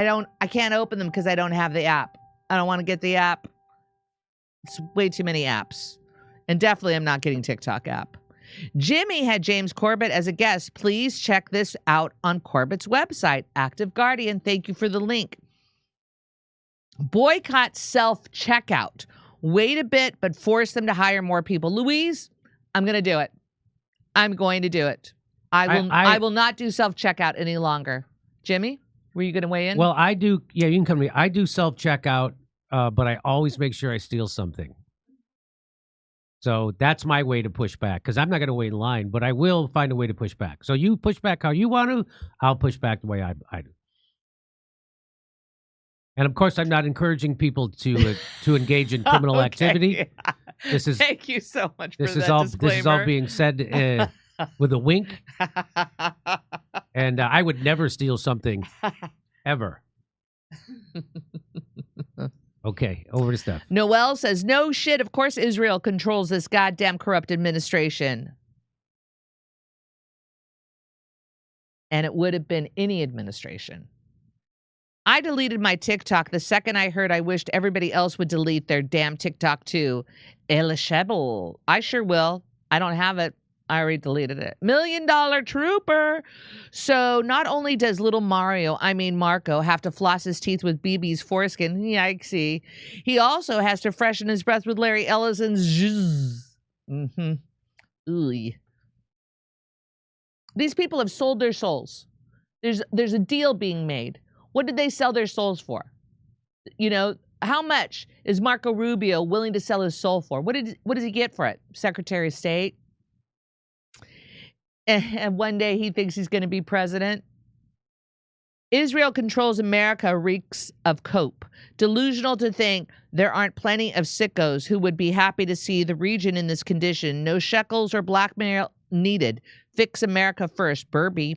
I can't open them because I don't have the app. I don't want to get the app. It's way too many apps. And definitely I'm not getting TikTok app. Jimmy had James Corbett as a guest. Please check this out on Corbett's website, Active Guardian. Thank you for the link. Boycott self-checkout. Wait a bit, but force them to hire more people. Louise, I'm going to do it. I'm going to do it. I will not do self-checkout any longer. Jimmy, were you going to weigh in? Well, I do. Yeah, you can come to me. I do self-checkout, but I always make sure I steal something. So that's my way to push back, because I'm not going to wait in line, but I will find a way to push back. So you push back how you want to, I'll push back the way I do. And of course, I'm not encouraging people to engage in criminal activity. This is Thank you so much for that disclaimer. This is all being said with a wink. And I would never steal something ever. Okay, over to Steph. Noel says, no shit, of course Israel controls this goddamn corrupt administration. And it would have been any administration. I deleted my TikTok the second I heard I wished everybody else would delete their damn TikTok too. El Shebel. I sure will. I don't have it. I already deleted it. $1 Million Trooper. So not only does little Marco, have to floss his teeth with BB's foreskin, yikesy, he also has to freshen his breath with Larry Ellison's zzzz. Ooh. These people have sold their souls. There's a deal being made. What did they sell their souls for? You know, how much is Marco Rubio willing to sell his soul for? What does he get for it? Secretary of State? And one day he thinks he's going to be president. Israel controls America reeks of cope. Delusional to think there aren't plenty of sickos who would be happy to see the region in this condition. No shekels or blackmail needed. Fix America first, Burby.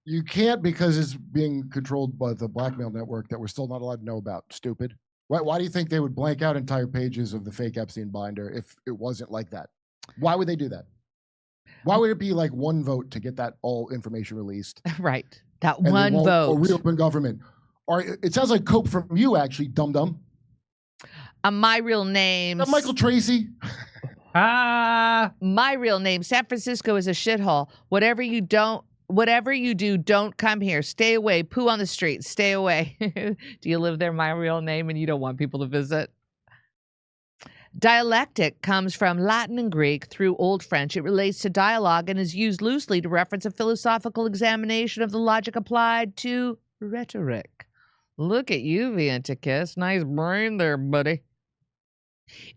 You can't, because it's being controlled by the blackmail network that we're still not allowed to know about. Stupid. Why do you think they would blank out entire pages of the fake Epstein binder if it wasn't like that? Why would they do that? Why would it be like one vote to get that all information released? Right. That one vote. Or reopen government. Or it sounds like cope from you, actually, dum-dum. My real name. Michael Tracy. My real name. San Francisco is a shithole. Whatever you do, don't come here. Stay away. Poo on the street. Stay away. Do you live there? My real name, and you don't want people to visit. Dialectic comes from Latin and Greek through Old French. It relates to dialogue and is used loosely to reference a philosophical examination of the logic applied to rhetoric. Look at you, Vientikis. Nice brain there, buddy.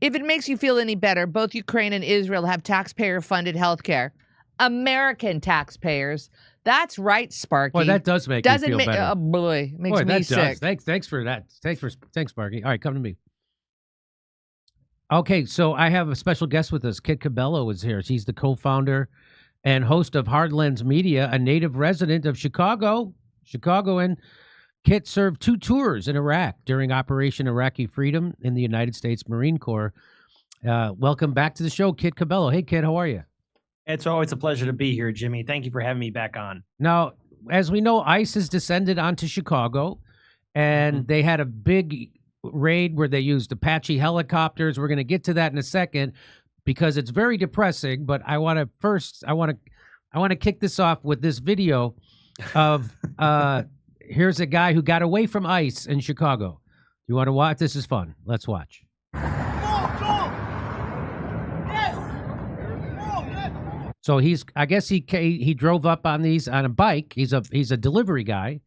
If it makes you feel any better, both Ukraine and Israel have taxpayer-funded health care. American taxpayers. That's right, Sparky. Well, that does make me feel better. Oh, boy. Makes me sick. Thanks for that. Thanks, Sparky. All right, come to me. Okay, so I have a special guest with us. Kit Cabello is here. She's the co-founder and host of Hardlands Media, a native resident of Chicagoan. Kit served 2 tours in Iraq during Operation Iraqi Freedom in the United States Marine Corps. Welcome back to the show, Kit Cabello. Hey, Kit, how are you? It's always a pleasure to be here, Jimmy. Thank you for having me back on. Now, as we know, ICE has descended onto Chicago, and they had a big raid where they used Apache helicopters. We're going to get to that in a second because it's very depressing. But I want to kick this off with this video of here's a guy who got away from ICE in Chicago. You want to watch? This is fun. Let's watch. So I guess he drove up on a bike. He's a delivery guy.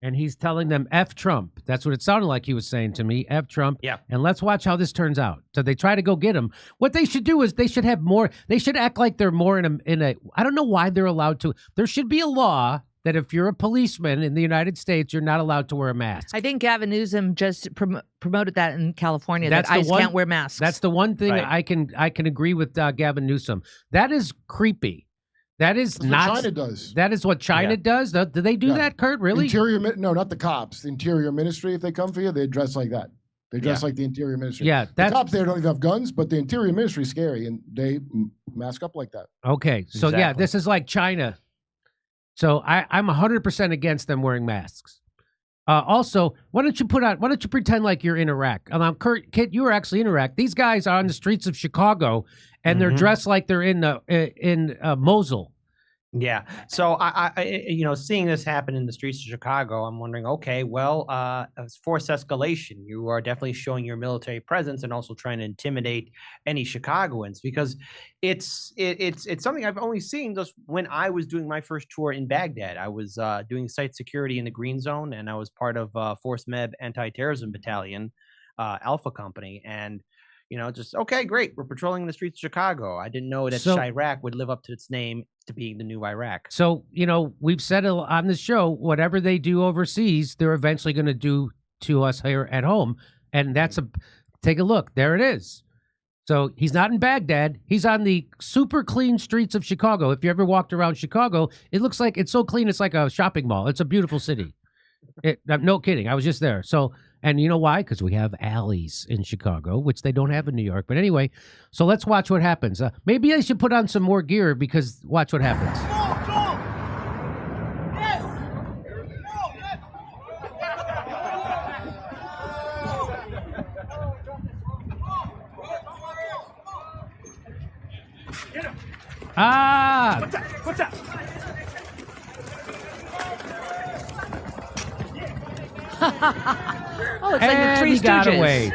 And he's telling them, F Trump. That's what it sounded like he was saying to me, F Trump. Yeah. And let's watch how this turns out. So they try to go get him. What they should do is they should have more. They should act like they're more in a. I don't know why they're allowed to. There should be a law that if you're a policeman in the United States, you're not allowed to wear a mask. I think Gavin Newsom just promoted that in California, that ICE can't wear masks. That's the one thing I can agree with Gavin Newsom. That is creepy. That's not what China does. That is what China does. Do they do that, Kurt? Really? No, not the cops. The Interior Ministry, if they come for you, they dress like that. They dress like the Interior Ministry. Yeah, the cops there don't even have guns, but the Interior Ministry is scary, and they mask up like that. Okay, so yeah, this is like China. So I'm 100% against them wearing masks. Also, why don't you pretend like you're in Iraq? Kit, you were actually in Iraq. These guys are on the streets of Chicago, and they're dressed like they're in Mosul. Yeah. So seeing this happen in the streets of Chicago, I'm wondering, okay, well, as force escalation, you are definitely showing your military presence and also trying to intimidate any Chicagoans, because it's something I've only seen just when I was doing my first tour in Baghdad. I was doing site security in the Green Zone, and I was part of Force MEB Anti-Terrorism Battalion, Alpha Company, and just okay, great. We're patrolling the streets of Chicago. I didn't know that Chirac would live up to its name to being the new Iraq. So, we've said on the show, whatever they do overseas, they're eventually going to do to us here at home. And take a look. There it is. So he's not in Baghdad. He's on the super clean streets of Chicago. If you ever walked around Chicago, it looks like it's so clean. It's like a shopping mall. It's a beautiful city. No kidding. I was just there. So, and you know why? Because we have alleys in Chicago, which they don't have in New York. But anyway, so let's watch what happens. Maybe I should put on some more gear, because watch what happens. What's up? Oh, it's like the Three he got Stooges. away.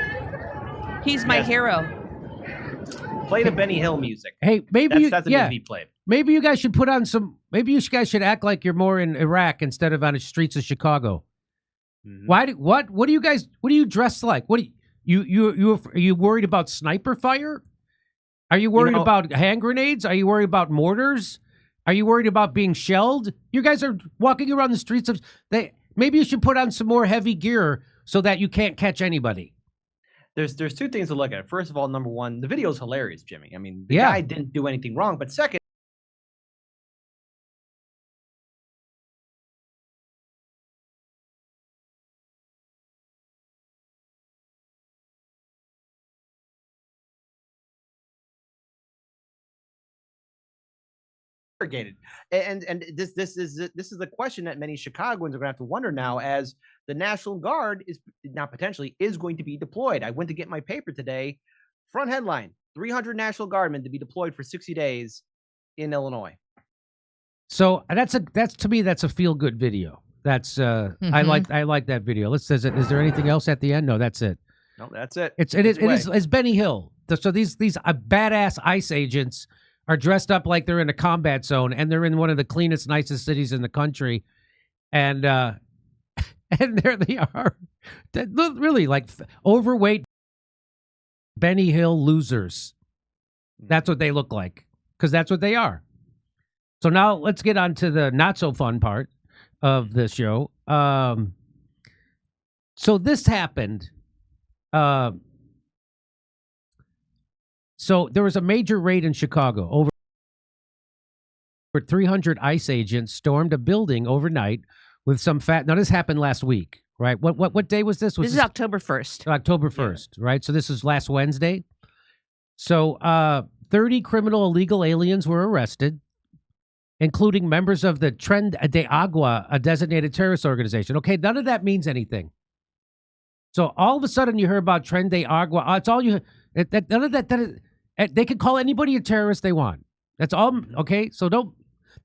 He's my hero. Play the Benny Hill music. Hey, maybe that's a be played. Maybe you guys should put on some. Maybe you guys should act like you're more in Iraq instead of on the streets of Chicago. Mm-hmm. What do you guys? What do you dress like? What do are you worried about sniper fire? Are you worried about hand grenades? Are you worried about mortars? Are you worried about being shelled? You guys are walking around the streets of. Maybe you should put on some more heavy gear so that you can't catch anybody. There's two things to look at. First of all, number one, the video is hilarious, Jimmy. I mean, the guy didn't do anything wrong. But second, and this is the question that many Chicagoans are going to have to wonder now, as the National Guard is now potentially going to be deployed. I went to get my paper today. Front headline: 300 National Guardmen to be deployed for 60 days in Illinois. So that's to me that's a feel good video. That's I like that video. Is there anything else at the end? No, that's it. No, that's it. It is Benny Hill. So these badass ICE agents are dressed up like they're in a combat zone, and they're in one of the cleanest, nicest cities in the country, and there they are, really like overweight Benny Hill losers. That's what they look like, because that's what they are. So now let's get on to the not so fun part of the show. So this happened. So there was a major raid in Chicago. Over 300 ICE agents stormed a building overnight with some Now this happened last week, right? What day was this? This is October 1st. October 1st, right? So this is last Wednesday. So 30 criminal illegal aliens were arrested, including members of the Tren de Agua, a designated terrorist organization. Okay, none of that means anything. So all of a sudden you hear about Tren de Agua. It's all you. None of that. They can call anybody a terrorist they want. That's all. Okay, so don't.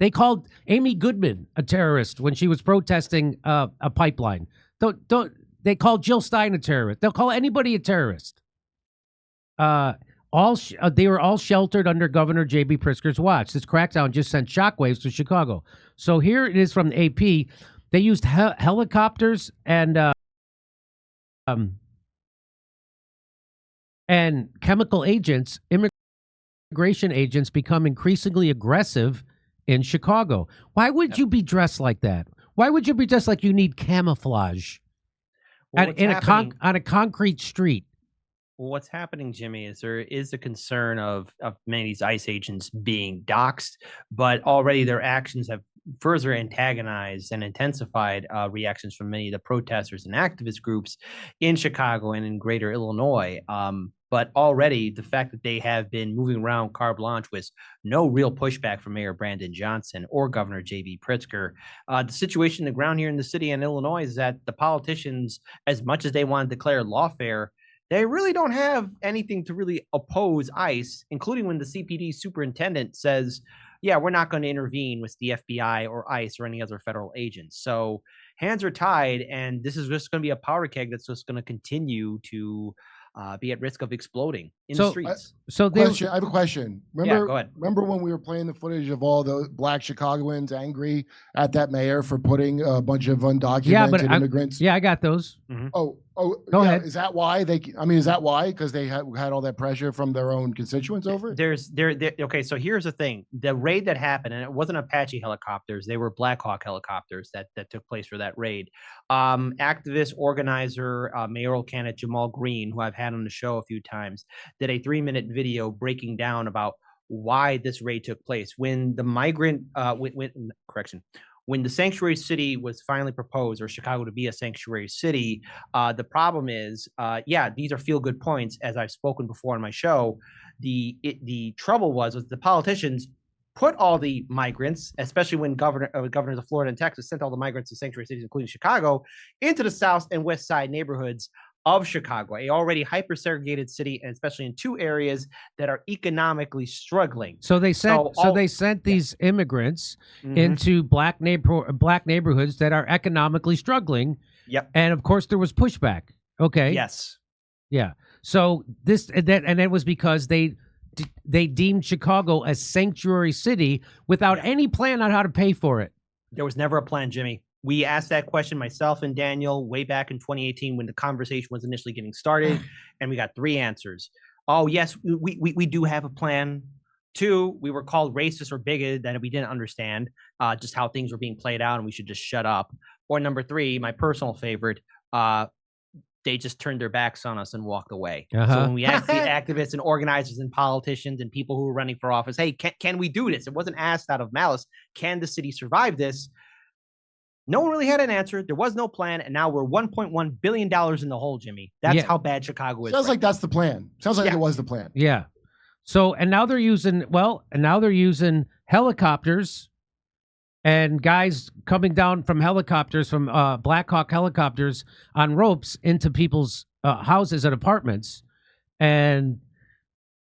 They called Amy Goodman a terrorist when she was protesting a pipeline. Don't. They called Jill Stein a terrorist. They'll call anybody a terrorist. They were all sheltered under Governor J.B. Pritzker's watch. This crackdown just sent shockwaves to Chicago. So here it is from the AP. They used helicopters and chemical agents. Immigration agents become increasingly aggressive in Chicago. Why would you be dressed like that? Why would you be dressed like you need camouflage on a concrete street? Well, what's happening, Jimmy, is there is a concern of many of these ICE agents being doxxed, but already their actions have further antagonized and intensified reactions from many of the protesters and activist groups in Chicago and in greater Illinois. But already the fact that they have been moving around carte blanche with no real pushback from Mayor Brandon Johnson or Governor J.B. Pritzker, the situation on the ground here in the city in Illinois is that the politicians, as much as they want to declare lawfare, they really don't have anything to really oppose ICE, including when the CPD superintendent says, yeah, we're not going to intervene with the FBI or ICE or any other federal agents. So hands are tied, and this is just going to be a powder keg that's just going to continue to be at risk of exploding in the streets. I have a question. Remember, go ahead. Remember when we were playing the footage of all the black Chicagoans angry at that mayor for putting a bunch of undocumented immigrants? I got those. Mm-hmm. Go ahead. Is that why is that why? Because they had all that pressure from their own constituents over it? Okay, so here's the thing. The raid that happened, and it wasn't Apache helicopters, they were Black Hawk helicopters that took place for that raid. Activist, organizer, mayoral candidate Jamal Green, who I've had on the show a few times, did a 3-minute video breaking down about why this raid took place. When the when the sanctuary city was finally proposed, or Chicago to be a sanctuary city, the problem is, these are feel-good points, as I've spoken before on my show. The trouble was the politicians put all the migrants, especially when governors of Florida and Texas sent all the migrants to sanctuary cities, including Chicago, into the south and west side neighborhoods of Chicago, a already hyper-segregated city, and especially in 2 areas that are economically struggling. So they sent these immigrants into black neighborhoods that are economically struggling. Yep. And of course there was pushback. Okay. Yes. Yeah. So it was because they deemed Chicago a sanctuary city without any plan on how to pay for it. There was never a plan, Jimmy. We asked that question, myself and Daniel, way back in 2018 when the conversation was initially getting started, and we got 3 answers. Oh, yes, we do have a plan. 2, we were called racist or bigoted, that we didn't understand just how things were being played out, and we should just shut up. Or number 3, my personal favorite, they just turned their backs on us and walked away. So when we asked the activists and organizers and politicians and people who were running for office, hey, can we do this? It wasn't asked out of malice. Can the city survive this? No one really had an answer. There was no plan, and now we're $1.1 billion in the hole, Jimmy. That's how bad Chicago is. Sounds like that's the plan. Sounds like it was the plan. Yeah. So, and now they're using helicopters and guys coming down from helicopters, from Black Hawk helicopters on ropes into people's houses and apartments. And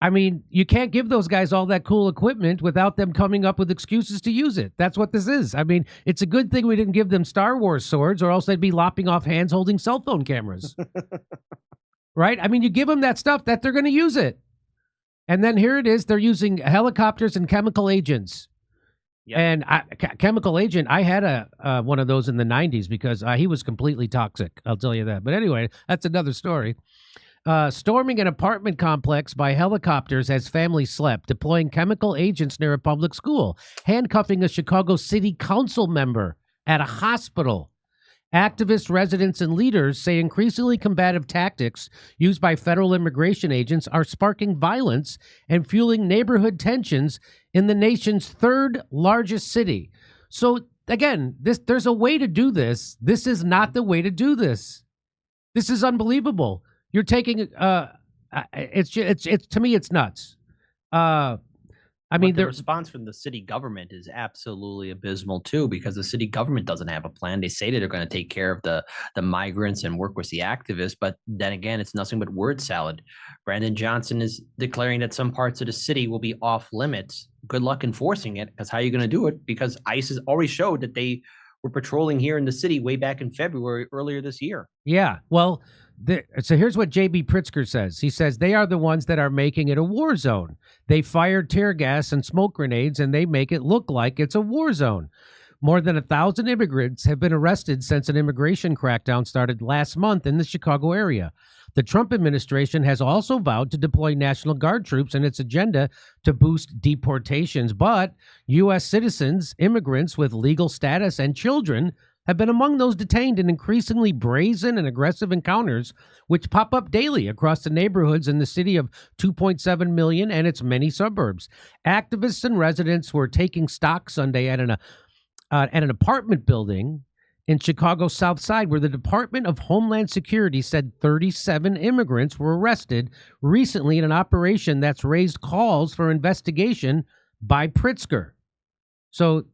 I mean, you can't give those guys all that cool equipment without them coming up with excuses to use it. That's what this is. I mean, it's a good thing we didn't give them Star Wars swords, or else they'd be lopping off hands holding cell phone cameras. Right? I mean, you give them that stuff that they're going to use it. And then here it is. They're using helicopters and chemical agents. Yep. And chemical agent, I had a one of those in the 90s because he was completely toxic. I'll tell you that. But anyway, that's another story. Storming an apartment complex by helicopters as families slept, deploying chemical agents near a public school, handcuffing a Chicago City Council member at a hospital. Activists, residents, and leaders say increasingly combative tactics used by federal immigration agents are sparking violence and fueling neighborhood tensions in the nation's 3rd largest city. So again, there's a way to do this. This is not the way to do this. This is unbelievable. You're taking it's to me it's nuts. I mean, the response from the city government is absolutely abysmal too, because the city government doesn't have a plan. They say that they're going to take care of the migrants and work with the activists, but then again, it's nothing but word salad. Brandon Johnson is declaring that some parts of the city will be off limits. Good luck enforcing it, because how are you going to do it? Because ICE has already showed that they were patrolling here in the city way back in February earlier this year. Yeah, well. So here's what J.B. Pritzker says. He says they are the ones that are making it a war zone. They fired tear gas and smoke grenades, and they make it look like it's a war zone. More than 1,000 immigrants have been arrested since an immigration crackdown started last month in the Chicago area. The Trump administration has also vowed to deploy National Guard troops in its agenda to boost deportations, but U.S. citizens, immigrants with legal status, and children have been among those detained in increasingly brazen and aggressive encounters which pop up daily across the neighborhoods in the city of 2.7 million and its many suburbs. Activists and residents were taking stock Sunday at at an apartment building in Chicago's South Side, where the Department of Homeland Security said 37 immigrants were arrested recently in an operation that's raised calls for investigation by Pritzker. So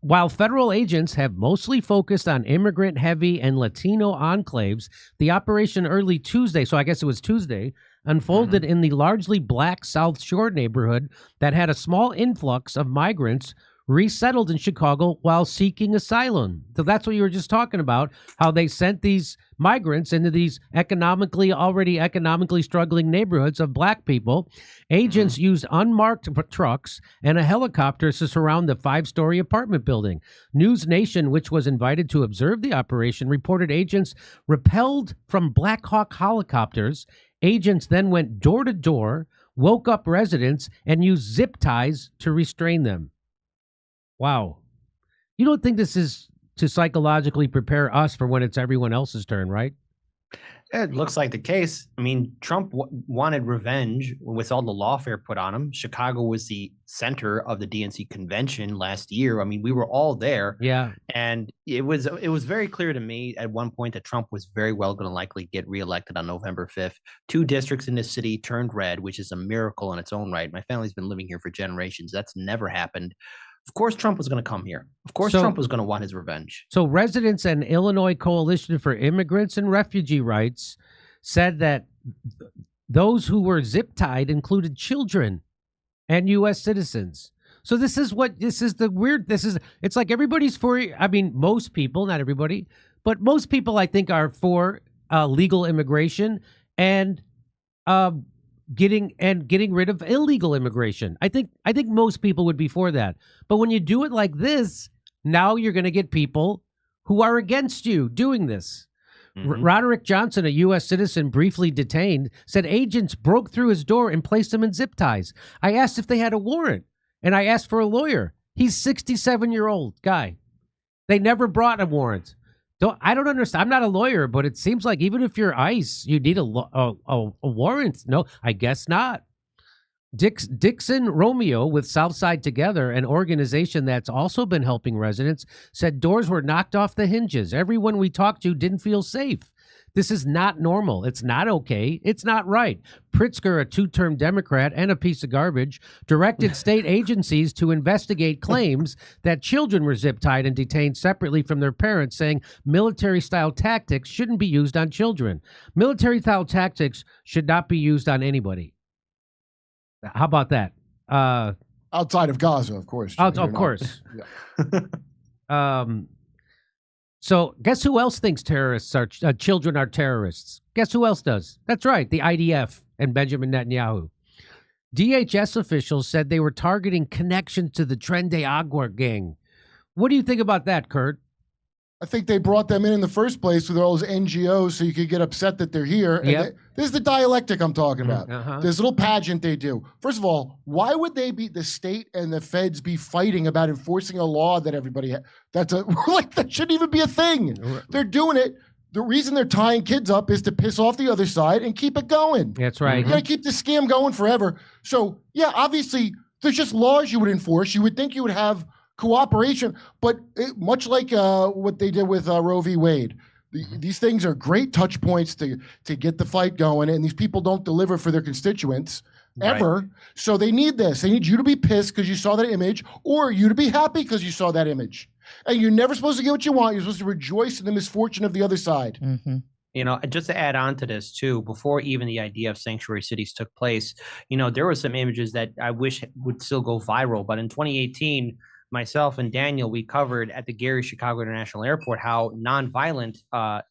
while federal agents have mostly focused on immigrant-heavy and Latino enclaves, the operation early Tuesday, so I guess it was Tuesday, unfolded in the largely black South Shore neighborhood that had a small influx of migrants resettled in Chicago while seeking asylum. So that's what you were just talking about, how they sent these migrants into these already economically struggling neighborhoods of black people. Agents used unmarked trucks and a helicopter to surround the 5-story apartment building. News Nation, which was invited to observe the operation, reported agents repelled from Black Hawk helicopters. Agents then went door to door, woke up residents, and used zip ties to restrain them. Wow. You don't think this is to psychologically prepare us for when it's everyone else's turn, right? It looks like the case. I mean, Trump wanted revenge with all the lawfare put on him. Chicago was the center of the DNC convention last year. I mean, we were all there. Yeah. And it was very clear to me at one point that Trump was very well going to likely get reelected on November 5th. 2 districts in this city turned red, which is a miracle in its own right. My family's been living here for generations. That's never happened. Of course, Trump was going to come here. Of course, Trump was going to want his revenge. So residents and Illinois Coalition for Immigrants and Refugee Rights said that those who were zip-tied included children and U.S. citizens. So it's like everybody's for, I mean, most people, not everybody, but most people I think are for legal immigration and getting rid of illegal immigration. I think most people would be for that. But when you do it like this, now you're going to get people who are against you doing this. Roderick Johnson, a U.S. citizen briefly detained, said agents broke through his door and placed him in zip ties. I asked if they had a warrant, and I asked for a lawyer. He's 67-year-old guy. They never brought a warrant. I don't understand. I'm not a lawyer, but it seems like even if you're ICE, you need a warrant. No, I guess not. Dixon Romeo with Southside Together, an organization that's also been helping residents, said doors were knocked off the hinges. Everyone we talked to didn't feel safe. This is not normal. It's not okay. It's not right. Pritzker, a 2-term Democrat and a piece of garbage, directed state agencies to investigate claims that children were zip-tied and detained separately from their parents, saying military-style tactics shouldn't be used on children. Military-style tactics should not be used on anybody. How about that? Outside of Gaza, of course. Of course. Yeah. So guess who else thinks terrorists are children are terrorists? Guess who else does? That's right, the IDF and Benjamin Netanyahu. DHS officials said they were targeting connections to the Tren de Agua gang. What do you think about that, Kurt? I think they brought them in the first place with all those NGOs so you could get upset that they're here. Yep. This is the dialectic I'm talking about. Uh-huh. This little pageant they do. First of all, why would the state and the feds be fighting about enforcing a law that everybody that shouldn't even be a thing. They're doing it. The reason they're tying kids up is to piss off the other side and keep it going. That's right. You gotta keep the scam going forever. So yeah, obviously there's just laws you would enforce. You would think you would have cooperation, but much like what they did with Roe v. Wade, these things are great touch points to get the fight going, and these people don't deliver for their constituents ever. Right. So they need this. They need you to be pissed because you saw that image, or you to be happy because you saw that image. And you're never supposed to get what you want. You're supposed to rejoice in the misfortune of the other side. Mm-hmm. You know, just to add on to this too, before even the idea of sanctuary cities took place, you know, there were some images that I wish would still go viral. But in 2018, myself and Daniel, we covered at the Gary Chicago International Airport how nonviolent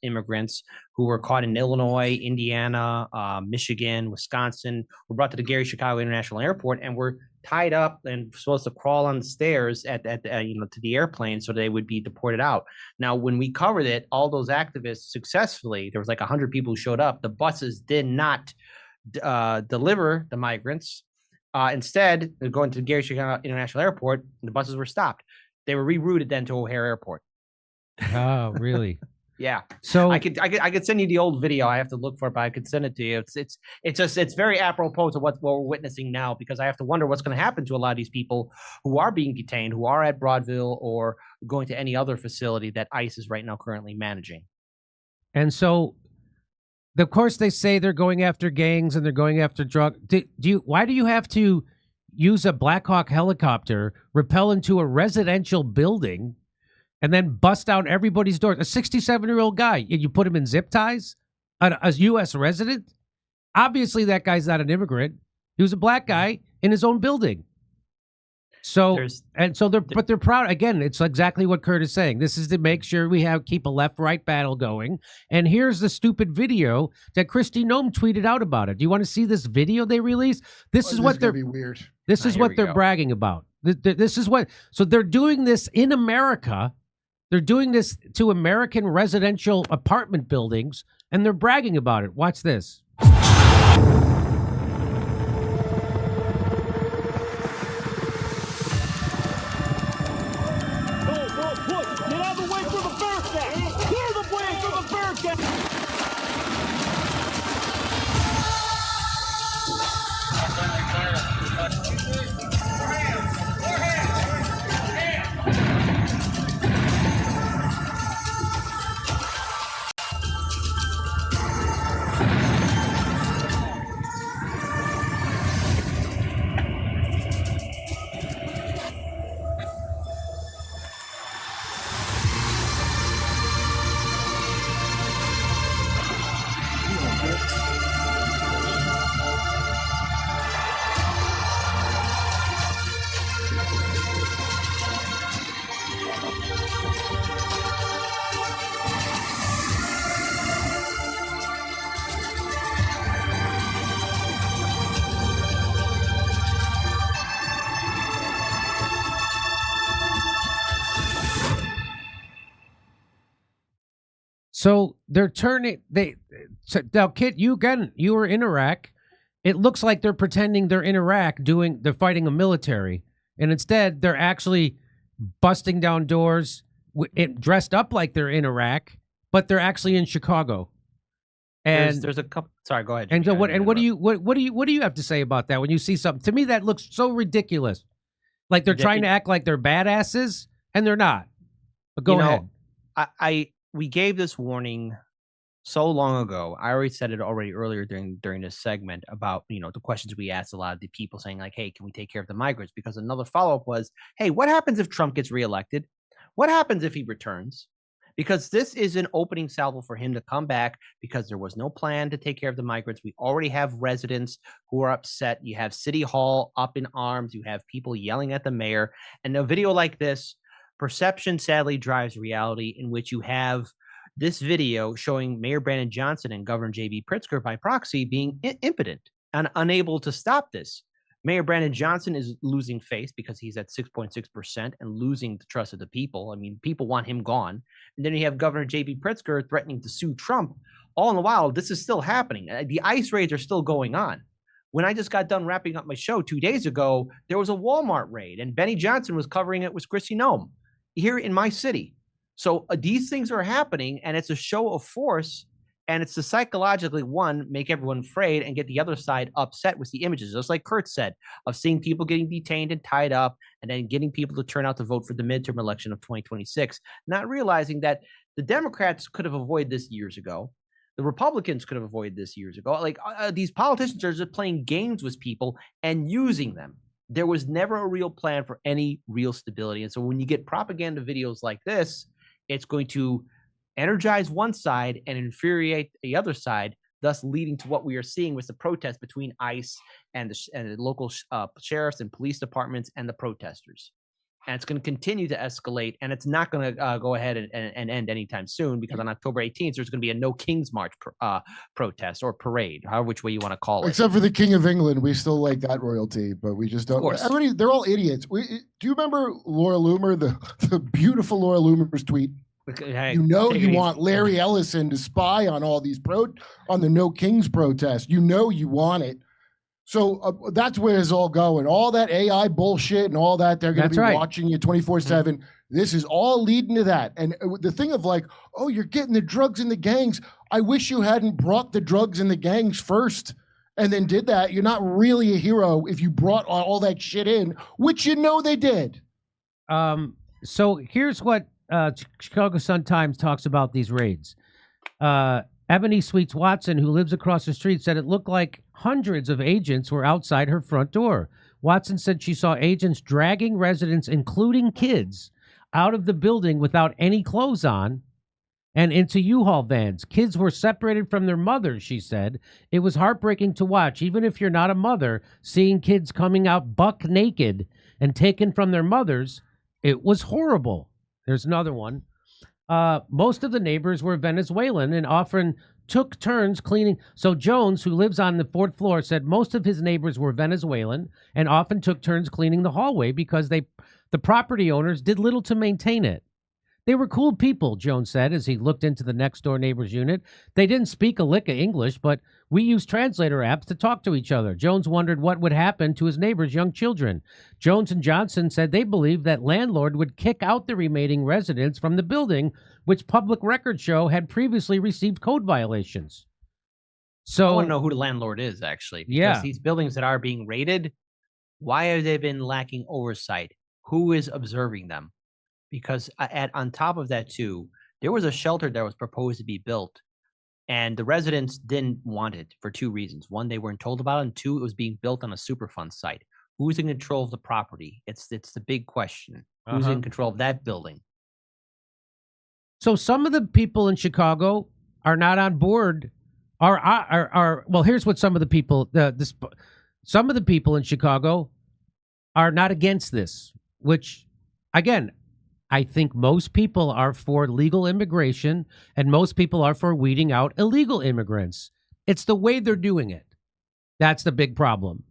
immigrants who were caught in Illinois, Indiana, Michigan, Wisconsin were brought to the Gary Chicago International Airport and were tied up and supposed to crawl on the stairs to the airplane so they would be deported out. Now, when we covered it, all those activists successfully, there was like 100 people who showed up. The buses did not deliver the migrants. Instead, going to Gary Chicago International Airport, the buses were stopped. They were rerouted then to O'Hare Airport. Oh, really? Yeah. So I could send you the old video. I have to look for it, but I could send it to you. It's very apropos to what we're witnessing now, because I have to wonder what's going to happen to a lot of these people who are being detained, who are at Broadville or going to any other facility that ICE is right now currently managing. And so, of course, they say they're going after gangs and they're going after drug. Why do you have to use a Black Hawk helicopter, rappel into a residential building, and then bust down everybody's doors? A 67-year-old guy, and you put him in zip ties? A U.S. resident? Obviously, that guy's not an immigrant. He was a black guy in his own building. So they're proud. Again, it's exactly what Kurt is saying. This is to make sure we keep a left-right battle going. And here's the stupid video that Kristi Noem tweeted out about it. Do you want to see this video they released? This is what they're be weird. This is what they're bragging about. This is what. So they're doing this in America. They're doing this to American residential apartment buildings, and they're bragging about it. Watch this. So they're turning. Now, Kit, you were in Iraq. It looks like they're pretending they're in Iraq they're fighting a military, and instead they're actually busting down doors, dressed up like they're in Iraq, but they're actually in Chicago. And there's a couple. Sorry, go ahead. And what do you have to say about that when you see something? To me, that looks so ridiculous. Like they're trying to act like they're badasses, and they're not. But go ahead. We gave this warning so long ago. I already said it earlier during this segment about, the questions we asked a lot of the people saying like, hey, can we take care of the migrants? Because another follow-up was, hey, what happens if Trump gets reelected? What happens if he returns? Because this is an opening salvo for him to come back, because there was no plan to take care of the migrants. We already have residents who are upset. You have City Hall up in arms. You have people yelling at the mayor. And a video like this, perception sadly drives reality, in which you have this video showing Mayor Brandon Johnson and Governor J.B. Pritzker by proxy being impotent and unable to stop this. Mayor Brandon Johnson is losing face because he's at 6.6% and losing the trust of the people. I mean, people want him gone. And then you have Governor J.B. Pritzker threatening to sue Trump. All in the while, this is still happening. The ICE raids are still going on. When I just got done wrapping up my show 2 days ago, there was a Walmart raid, and Benny Johnson was covering it with Kristi Noem here in my city. So these things are happening, and it's a show of force, and it's to psychologically, one, make everyone afraid and get the other side upset with the images, just like Kurt said, of seeing people getting detained and tied up, and then getting people to turn out to vote for the midterm election of 2026, not realizing that the Democrats could have avoided this years ago. The Republicans could have avoided this years ago. Like these politicians are just playing games with people and using them. There was never a real plan for any real stability. And so when you get propaganda videos like this, it's going to energize one side and infuriate the other side, thus leading to what we are seeing with the protest between ICE and the local sheriffs and police departments and the protesters. And it's going to continue to escalate, and it's not going to go ahead and end anytime soon, because on October 18th, there's going to be a No King's March protest or parade, however which way you want to call it. Except for the King of England. We still like that royalty, but we just don't. Everybody, they're all idiots. Do you remember Laura Loomer, the beautiful Laura Loomer's tweet? Hey, you want Larry Ellison to spy on all these on the No Kings protest. You want it. So that's where it's all going. All that AI bullshit and all that, they're going to be watching you 24/7. This is all leading to that. And the thing of like, oh, you're getting the drugs and the gangs. I wish you hadn't brought the drugs and the gangs first and then did that. You're not really a hero if you brought all that shit in, which they did. So here's what Chicago Sun-Times talks about these raids. Ebony Sweets Watson, who lives across the street, said it looked like hundreds of agents were outside her front door. Watson said she saw agents dragging residents, including kids, out of the building without any clothes on and into U-Haul vans. Kids were separated from their mothers, she said. It was heartbreaking to watch. Even if you're not a mother, seeing kids coming out buck naked and taken from their mothers, it was horrible. There's another one. Most of the neighbors were Venezuelan and often took turns cleaning. So Jones, who lives on the 4th floor, said most of his neighbors were Venezuelan and often took turns cleaning the hallway because the property owners did little to maintain it. They were cool people, Jones said as he looked into the next door neighbor's unit. They didn't speak a lick of English, but we used translator apps to talk to each other. Jones wondered what would happen to his neighbor's young children. Jones and Johnson said they believed that landlord would kick out the remaining residents from the building, which public records show had previously received code violations. So I want to know who the landlord is, actually. Because Yeah. these buildings that are being raided, why have they been lacking oversight? Who is observing them? Because on top of that, too, there was a shelter that was proposed to be built, and the residents didn't want it for 2 reasons. One, they weren't told about it, and 2, it was being built on a Superfund site. Who's in control of the property? It's the big question. Who's in control of that building? So some of the people in Chicago are not on board. Well, here's what some of the people some of the people in Chicago are not against this, which again, I think most people are for legal immigration and most people are for weeding out illegal immigrants. It's the way they're doing it. That's the big problem.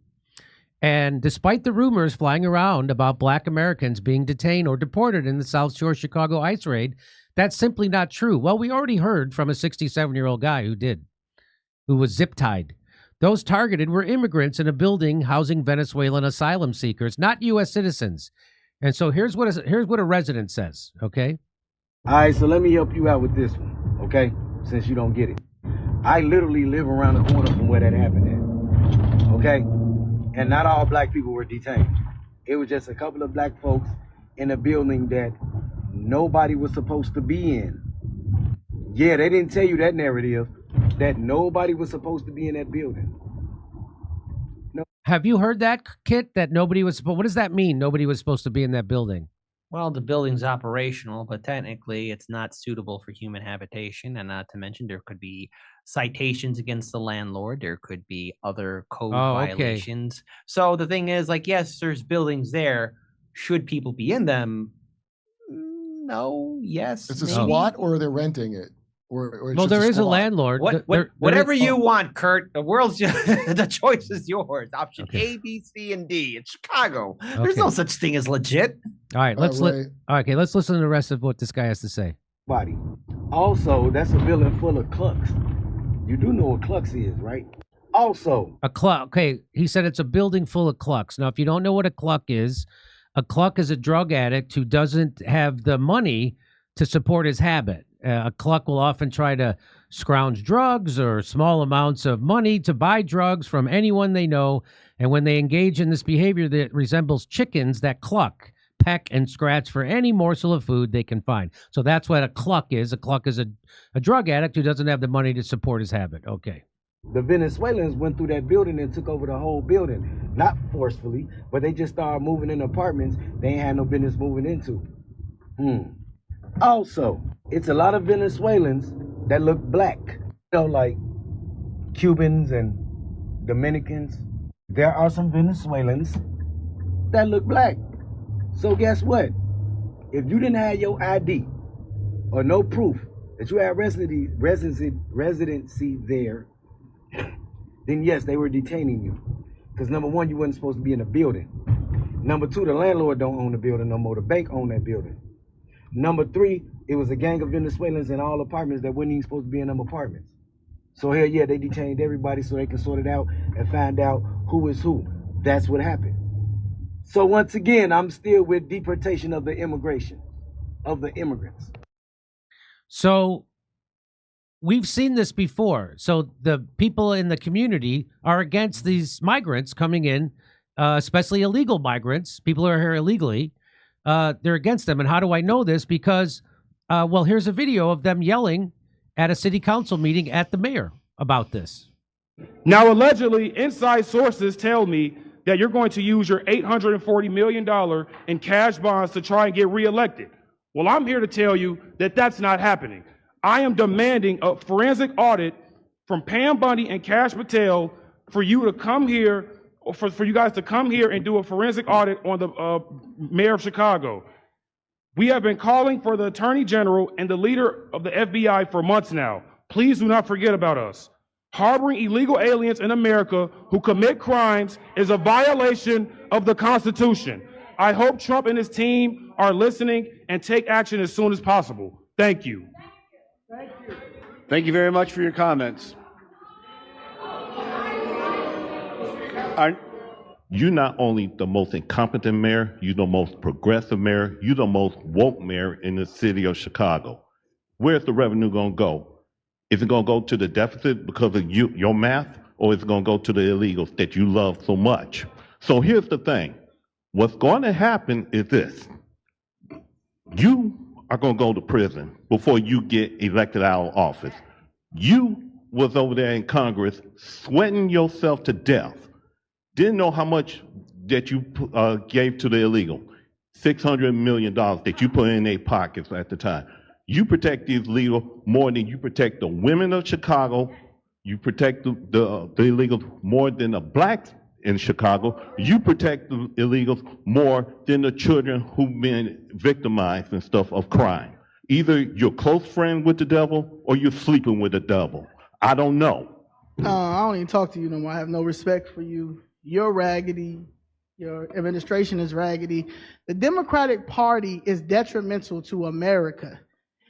And despite the rumors flying around about Black Americans being detained or deported in the South Shore Chicago ICE raid, that's simply not true. Well, we already heard from a 67-year-old guy who was zip-tied. Those targeted were immigrants in a building housing Venezuelan asylum seekers, not U.S. citizens. And so here's what a resident says, okay? All right, so let me help you out with this one, okay? Since you don't get it. I literally live around the corner from where that happened at, okay? And not all black people were detained. It was just a couple of black folks in a building that nobody was supposed to be in. Yeah, they didn't tell you that narrative, that nobody was supposed to be in that building. Have you heard that, Kit, that nobody was supposed, what does that mean, nobody was supposed to be in that building? Well, the building's operational, but technically it's not suitable for human habitation. And not to mention, there could be citations against the landlord. There could be other code violations. So the thing is, like, yes, there's buildings there. Should people be in them? No, yes. It's a maybe. squat or they're renting it. Or it's Well, just there is a squat. landlord. Whatever you want, Kurt. The world's the choice is yours. Option A, B, C, and D. It's Chicago. There's no such thing as legit. All right, let's listen to the rest of what this guy has to say. Body. Also, that's a building full of clucks. You do know what clucks is, right? Also, a cluck. Okay, he said it's a building full of clucks. Now, if you don't know what a cluck is a drug addict who doesn't have the money to support his habit. A cluck will often try to scrounge drugs or small amounts of money to buy drugs from anyone they know. And when they engage in this behavior that resembles chickens that cluck, peck, and scratch for any morsel of food they can find. So that's what a cluck is. A cluck is a drug addict who doesn't have the money to support his habit. Okay. the Venezuelans went through that building and took over the whole building. Not forcefully, but they just started moving in apartments they ain't had no business moving into. Also, it's a lot of Venezuelans that look black. You know, like Cubans and Dominicans. There are some Venezuelans that look black. So guess what? If you didn't have your ID or no proof that you had residency there, then yes, they were detaining you. Because number one, you weren't supposed to be in the building. Number two, the landlord don't own the building no more. The bank owned that building. Number three, it was a gang of Venezuelans in all apartments that weren't even supposed to be in them apartments. So hell yeah, they detained everybody so they can sort it out and find out who is who. That's what happened. So once again, I'm still with deportation of the immigration. of the immigrants. So we've seen this before. So the people in the community are against these migrants coming in, especially illegal migrants, people who are here illegally. They're against them. And how do I know this? Because, well, here's a video of them yelling at a city council meeting at the mayor about this. Now, allegedly, inside sources tell me that you're going to use your $840 million in cash bonds to try and get reelected. Well, I'm here to tell you that that's not happening. I am demanding a forensic audit from Pam Bundy and Kash Patel for you to come here, or for you guys to come here and do a forensic audit on the mayor of Chicago. We have been calling for the Attorney General and the leader of the FBI for months now. Please do not forget about us. Harboring illegal aliens in America who commit crimes is a violation of the Constitution. I hope Trump and his team are listening and take action as soon as possible. Thank you. Thank you very much for your comments. You're not only the most incompetent mayor, you're the most progressive mayor, you're the most woke mayor in the city of Chicago. Where's the revenue going to go? Is it going to go to the deficit because of your math, or is it going to go to the illegals that you love so much? So here's the thing. What's going to happen is this. You are going to go to prison before you get elected out of office. You was over there in Congress sweating yourself to death. Didn't know how much that you gave to the illegal. $600 million that you put in their pockets at the time. You protect these illegal more than you protect the women of Chicago. You protect the illegals more than the blacks in Chicago. You protect the illegals more than the children who've been victimized and stuff of crime. Either you're close friend with the devil or you're sleeping with the devil. I don't know. I don't even talk to you no more. I have no respect for you. You're raggedy. Your administration is raggedy. The Democratic Party is detrimental to America.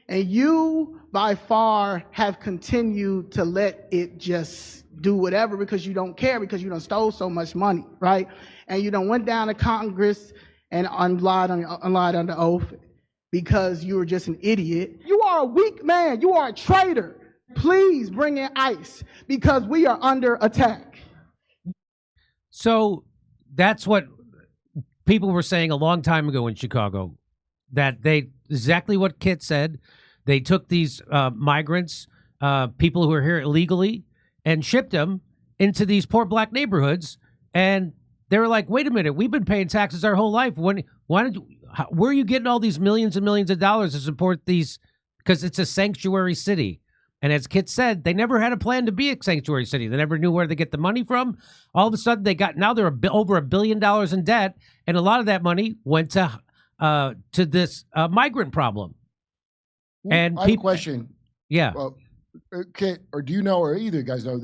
And you, by far, have continued to let it just do whatever because you don't care, because you done stole so much money, right? And you done went down to Congress and lied under oath because you were just an idiot. You are a weak man. You are a traitor. Please bring in ICE because we are under attack. So that's what people were saying a long time ago in Chicago, that they exactly what Kit said. They took these migrants, people who are here illegally, and shipped them into these poor black neighborhoods. And they were like, wait a minute, we've been waying taxes our whole life. Where are you getting all these millions and millions of dollars to support these? Because it's a sanctuary city. And as Kit said, they never had a plan to be a sanctuary city. They never knew where to get the money from. All of a sudden, now they're over $1 billion in debt, and a lot of that money went to this migrant problem. And I have a question. Yeah. Kit, or do you know, or either of you guys know,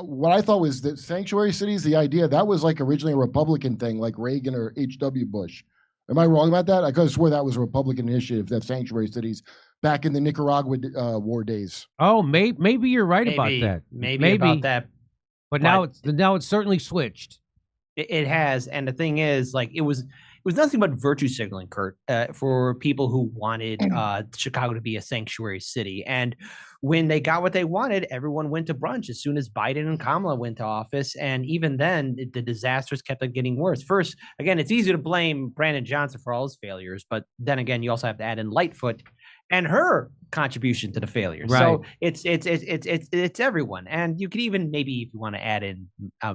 what I thought was that sanctuary cities, the idea, that was like originally a Republican thing, like Reagan or H.W. Bush. Am I wrong about that? I could have swore that was a Republican initiative, that sanctuary cities, back in the Nicaragua war days. Oh, maybe you're right about that. Maybe about that. But now it's certainly switched. It has, and the thing is, like, it was nothing but virtue signaling, Kurt, for people who wanted Chicago to be a sanctuary city. And when they got what they wanted, everyone went to brunch as soon as Biden and Kamala went to office. And even then, the disasters kept on getting worse. First, again, it's easy to blame Brandon Johnson for all his failures, but then again, you also have to add in Lightfoot and her contribution to the failure. Right. So it's everyone. And you could even, maybe if you want to add in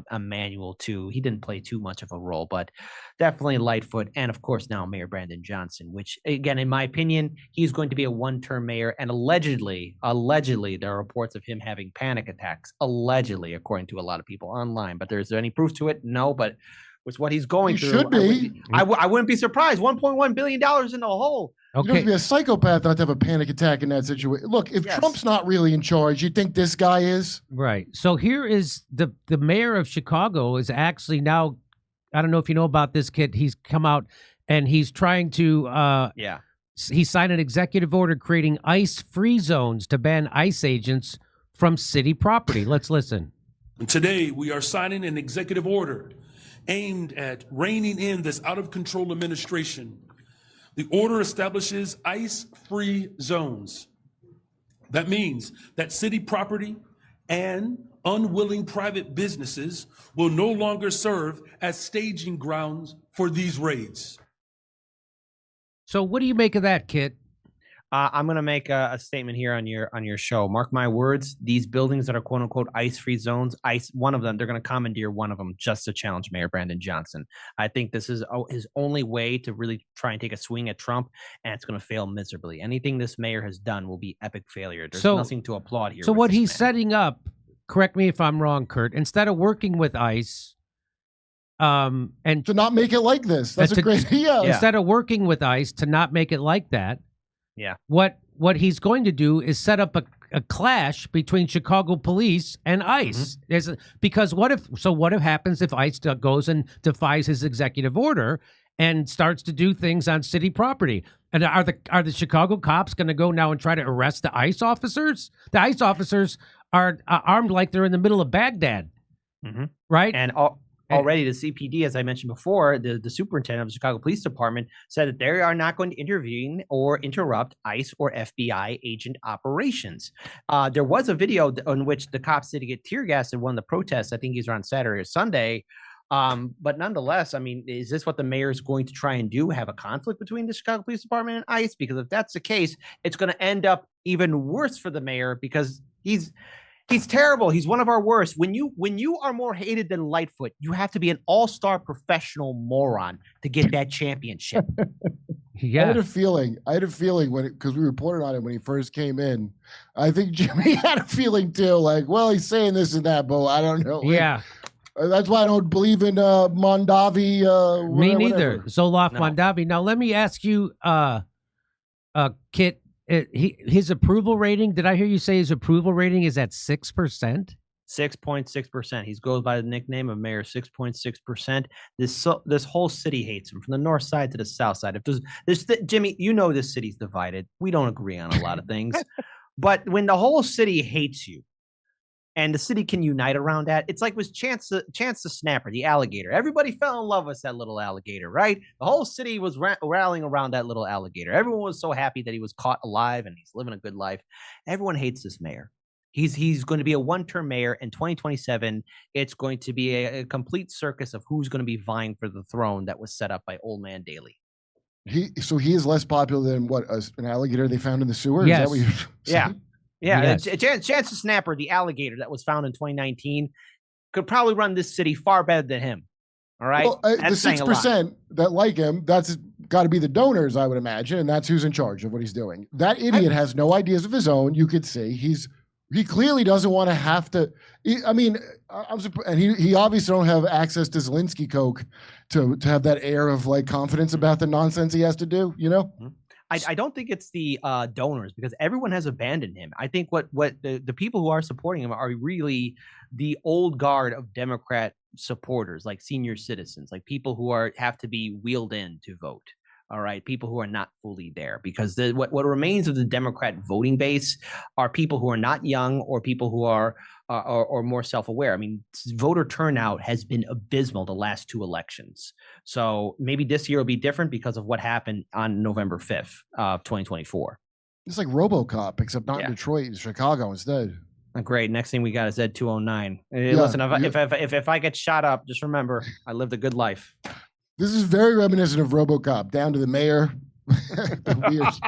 a Manuel too, he didn't play too much of a role, but definitely Lightfoot. And of course now Mayor Brandon Johnson, which again, in my opinion, he's going to be a one-term mayor. And allegedly, there are reports of him having panic attacks, allegedly, according to a lot of people online. But is there any proof to it? No, but with what he's going through, Should be. I wouldn't be surprised. $1.1 billion in the hole. Okay. You don't have to be a psychopath not to have a panic attack in that situation. Look, if Trump's not really in charge, you think this guy is? Right. So here is the mayor of Chicago is actually now, I don't know if you know about this, Kid. He's come out and he's trying to he signed an executive order creating ICE-free zones to ban ICE agents from city property. Let's listen. Today, we are signing an executive order aimed at reining in this out-of-control administration The order establishes ICE-free zones. That means that city property and unwilling private businesses will no longer serve as staging grounds for these raids. So what do you make of that, Kit? I'm going to make a statement here on your show. Mark my words. These buildings that are quote unquote ICE-free zones, one of them, they're going to commandeer one of them just to challenge Mayor Brandon Johnson. I think this is his only way to really try and take a swing at Trump, and it's going to fail miserably. Anything this mayor has done will be epic failure. There's nothing to applaud here. So what he's setting up, correct me if I'm wrong, Kurt, instead of working with ICE, and to not make it like this. That's a great idea. Instead of working with ICE to not make it like that. Yeah. What he's going to do is set up a clash between Chicago police and ICE. Because what if happens if ICE goes and defies his executive order and starts to do things on city property? And are the Chicago cops going to go now and try to arrest the ICE officers? The ICE officers are armed like they're in the middle of Baghdad, right? And already the CPD, as I mentioned before, the superintendent of the Chicago Police Department said that they are not going to intervene or interrupt ICE or FBI agent operations. There was a video in which the cops did get tear gas in one of the protests. I think these are on Saturday or Sunday. But nonetheless, I mean, is this what the mayor is going to try and do? Have a conflict between the Chicago Police Department and ICE? Because if that's the case, it's going to end up even worse for the mayor because he's terrible. He's one of our worst. When you are more hated than Lightfoot, you have to be an all-star professional moron to get that championship. I had a feeling because we reported on it when he first came in. I think Jimmy had a feeling too, like, well, he's saying this and that, but I don't know. Yeah. That's why I don't believe in Mondavi. Me neither. Zoloft Mondavi. Now let me ask you, Kit. His approval rating, did I hear you say his approval rating is at 6%? 6.6%. He goes by the nickname of Mayor 6.6%. This whole city hates him, from the north side to the south side. If there's Jimmy, you know this city's divided. We don't agree on a lot of things. But when the whole city hates you, and the city can unite around that. It's like with Chance the Snapper, the alligator. Everybody fell in love with that little alligator, right? The whole city was rallying around that little alligator. Everyone was so happy that he was caught alive and he's living a good life. Everyone hates this mayor. He's going to be a one-term mayor in 2027. It's going to be a complete circus of who's going to be vying for the throne that was set up by Old Man Daley. He is less popular than what, an alligator they found in the sewer? Yes. Is that what you're saying? Yeah, Chance the Snapper, the alligator that was found in 2019, could probably run this city far better than him. All right, well, the 6% that like him, that's got to be the donors, I would imagine, and that's who's in charge of what he's doing. That idiot has no ideas of his own. You could see he clearly doesn't want to have to. I'm surprised, and he obviously don't have access to Zelensky Coke to have that air of like confidence about the nonsense he has to do. You know. Mm-hmm. I don't think it's the donors, because everyone has abandoned him. I think what the people who are supporting him are really the old guard of Democrat supporters, like senior citizens, like people who have to be wheeled in to vote. All right, people who are not fully there, because what remains of the Democrat voting base are people who are not young or people who are more self-aware. I mean, voter turnout has been abysmal the last two elections. So maybe this year will be different because of what happened on November 5th of 2024. It's like RoboCop, except not in Detroit, in Chicago instead. Great. Next thing we got is Ed 209. Listen, if I get shot up, just remember I lived a good life. This is very reminiscent of RoboCop, down to the mayor, the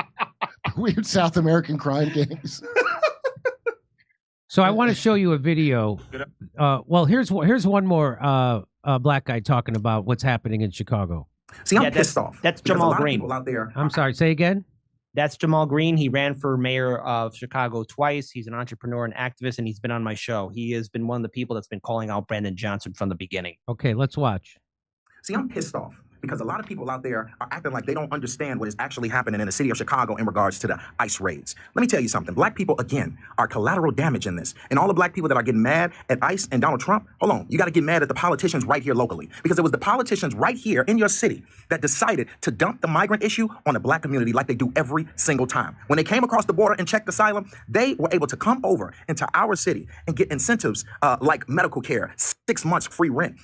weird South American crime gangs. So I want to show you a video. Well, here's one more black guy talking about what's happening in Chicago. See, I'm pissed off. That's Jamal Green. Out there. I'm sorry. Say again. That's Jamal Green. He ran for mayor of Chicago twice. He's an entrepreneur and activist, and he's been on my show. He has been one of the people that's been calling out Brandon Johnson from the beginning. Okay, let's watch. See, I'm pissed off because a lot of people out there are acting like they don't understand what is actually happening in the city of Chicago in regards to the ICE raids. Let me tell you something. Black people, again, are collateral damage in this. And all the black people that are getting mad at ICE and Donald Trump, hold on, you got to get mad at the politicians right here locally. Because it was the politicians right here in your city that decided to dump the migrant issue on the black community like they do every single time. When they came across the border and checked asylum, they were able to come over into our city and get incentives like medical care, 6 months free rent,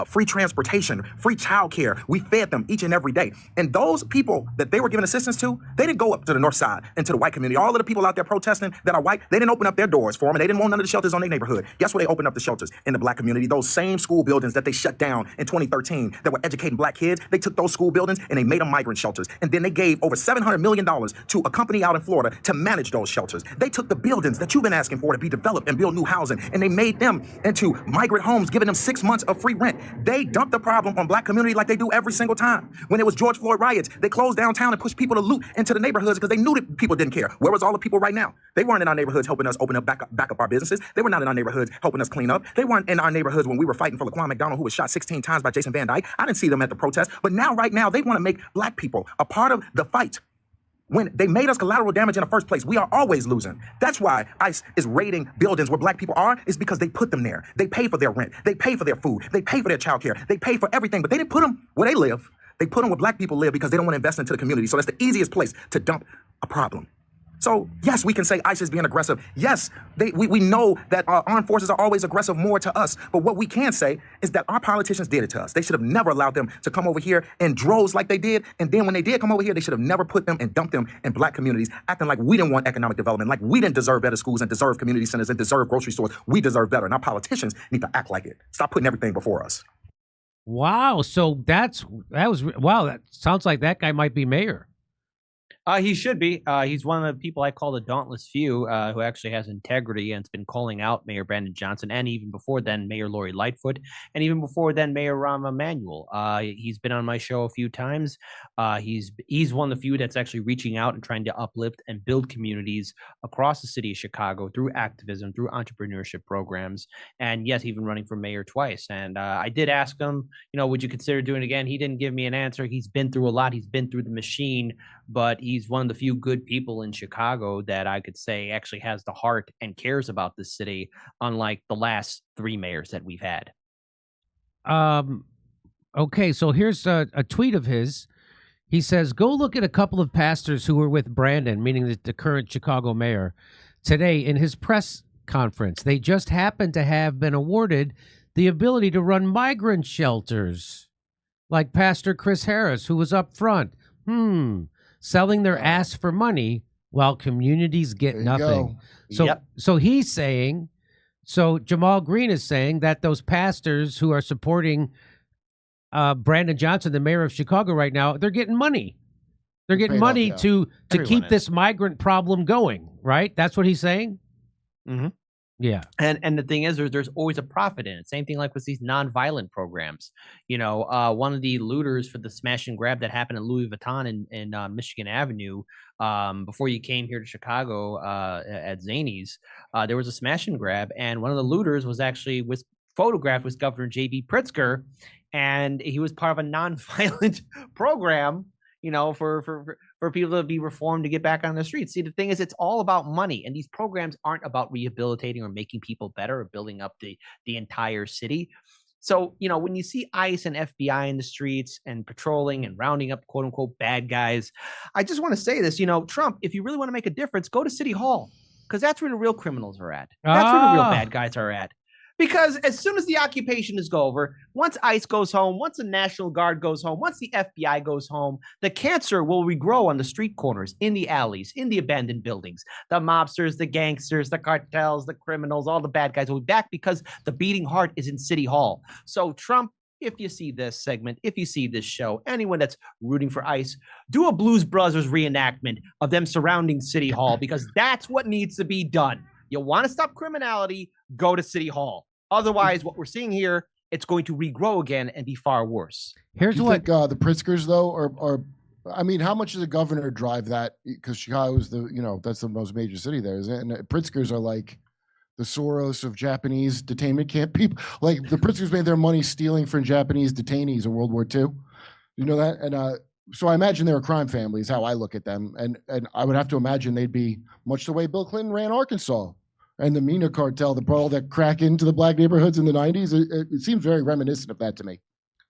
free transportation, free child care. We fed them each and every day. And those people that they were giving assistance to, they didn't go up to the north side and to the white community. All of the people out there protesting that are white, they didn't open up their doors for them, and they didn't want none of the shelters on their neighborhood. Guess where they opened up the shelters? In the black community. Those same school buildings that they shut down in 2013 that were educating black kids, they took those school buildings and they made them migrant shelters. And then they gave over $700 million to a company out in Florida to manage those shelters. They took the buildings that you've been asking for to be developed and build new housing, and they made them into migrant homes, giving them 6 months of free rent. They dumped the problem on black community like they do every single time. When it was George Floyd riots, they closed downtown and pushed people to loot into the neighborhoods because they knew that people didn't care. Where was all the people right now? They weren't in our neighborhoods helping us open up back up our businesses. They were not in our neighborhoods helping us clean up. They weren't in our neighborhoods when we were fighting for Laquan McDonald, who was shot 16 times by Jason Van Dyke. I didn't see them at the protest. But now, right now, they want to make black people a part of the fight. When they made us collateral damage in the first place, we are always losing. That's why ICE is raiding buildings where black people are, is because they put them there. They pay for their rent. They pay for their food. They pay for their childcare. They pay for everything, but they didn't put them where they live. They put them where black people live because they don't want to invest into the community. So that's the easiest place to dump a problem. So yes, we can say ICE is being aggressive. Yes, we know that our armed forces are always aggressive more to us. But what we can say is that our politicians did it to us. They should have never allowed them to come over here in droves like they did. And then when they did come over here, they should have never put them and dumped them in black communities, acting like we didn't want economic development, like we didn't deserve better schools and deserve community centers and deserve grocery stores. We deserve better. And our politicians need to act like it. Stop putting everything before us. Wow. So that sounds like that guy might be mayor. He should be. He's one of the people I call the dauntless few, who actually has integrity and has been calling out Mayor Brandon Johnson, and even before then, Mayor Lori Lightfoot, and even before then, Mayor Rahm Emanuel. He's been on my show a few times. He's one of the few that's actually reaching out and trying to uplift and build communities across the city of Chicago through activism, through entrepreneurship programs, and yes, even running for mayor twice. And I did ask him, would you consider doing it again? He didn't give me an answer. He's been through a lot. He's been through the machine, but he's one of the few good people in Chicago that I could say actually has the heart and cares about this city, unlike the last 3 mayors that we've had. Okay, so here's a tweet of his. He says, go look at a couple of pastors who were with Brandon, meaning the current Chicago mayor, today in his press conference. They just happen to have been awarded the ability to run migrant shelters, like Pastor Chris Harris, who was up front. Selling their ass for money while communities get nothing. So he's saying, so Jamal Green is saying that those pastors who are supporting Brandon Johnson, the mayor of Chicago right now, they're getting money. They're getting money to keep this migrant problem going, right? That's what he's saying? Mm-hmm. Yeah. And the thing is, there's always a profit in it. Same thing like with these nonviolent programs. One of the looters for the smash and grab that happened at Louis Vuitton in Michigan Avenue, before you came here to Chicago at Zany's, there was a smash and grab, and one of the looters was actually photographed with Governor J.B. Pritzker, and he was part of a nonviolent program, for people to be reformed to get back on the streets. See, the thing is, it's all about money, and these programs aren't about rehabilitating or making people better or building up the entire city. So, when you see ICE and FBI in the streets and patrolling and rounding up quote unquote bad guys, I just want to say this, Trump, if you really want to make a difference, go to City Hall, because that's where the real criminals are at. That's where the real bad guys are at. Because as soon as the occupation is over, once ICE goes home, once the National Guard goes home, once the FBI goes home, the cancer will regrow on the street corners, in the alleys, in the abandoned buildings. The mobsters, the gangsters, the cartels, the criminals, all the bad guys will be back because the beating heart is in City Hall. So Trump, if you see this segment, if you see this show, anyone that's rooting for ICE, do a Blues Brothers reenactment of them surrounding City Hall, because that's what needs to be done. You want to stop criminality, go to City Hall. Otherwise, what we're seeing here, it's going to regrow again and be far worse. Here's what think, the Pritzkers, though, are I mean, how much does the governor drive that? Because Chicago is that's the most major city there, isn't it? And Pritzkers are like the Soros of Japanese detainment camp people. Like the Pritzkers made their money stealing from Japanese detainees in World War II. You know that? And so I imagine they're a crime family is how I look at them. And I would have to imagine they'd be much the way Bill Clinton ran Arkansas. And the Mina cartel that brought all that crack into the black neighborhoods in the 90s, it seems very reminiscent of that to me.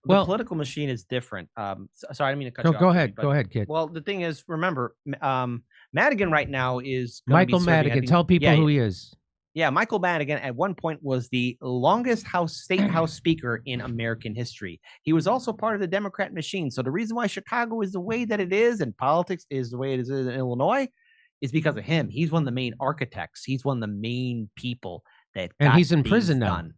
The political machine is different. Sorry, I didn't mean to cut you off. Go ahead, kid. Well, the thing is, remember, Madigan right now is Michael Madigan. Tell people who he is. Yeah, Michael Madigan at one point was the longest state house speaker in American history. He was also part of the Democrat machine. So the reason why Chicago is the way that it is and politics is the way it is in Illinois is because of him. He's one of the main architects. He's one of the main people that And got he's in things prison now. done.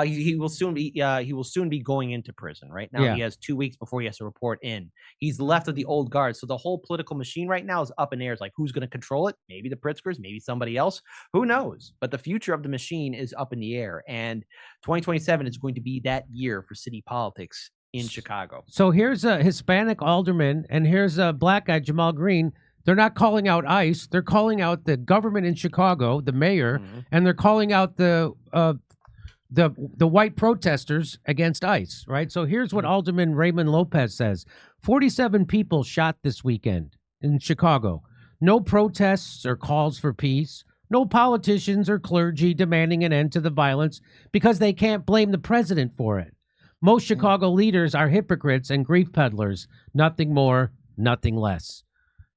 He will soon be going into prison. Right now, Yeah. he has 2 weeks before he has to report in. He's left of the old guard, so the whole political machine right now is up in the air. It's like, who's going to control it? Maybe the Pritzkers, maybe somebody else. Who knows? But the future of the machine is up in the air, and 2027 is going to be that year for city politics in Chicago. So here's a Hispanic alderman, and here's a black guy, Jamal Green. They're not calling out ICE. They're calling out the government in Chicago, the mayor, and they're calling out the white protesters against ICE, right? So here's what Alderman Raymond Lopez says. 47 people shot this weekend in Chicago. No protests or calls for peace. No politicians or clergy demanding an end to the violence because they can't blame the president for it. Most Chicago leaders are hypocrites and grief peddlers. Nothing more, nothing less.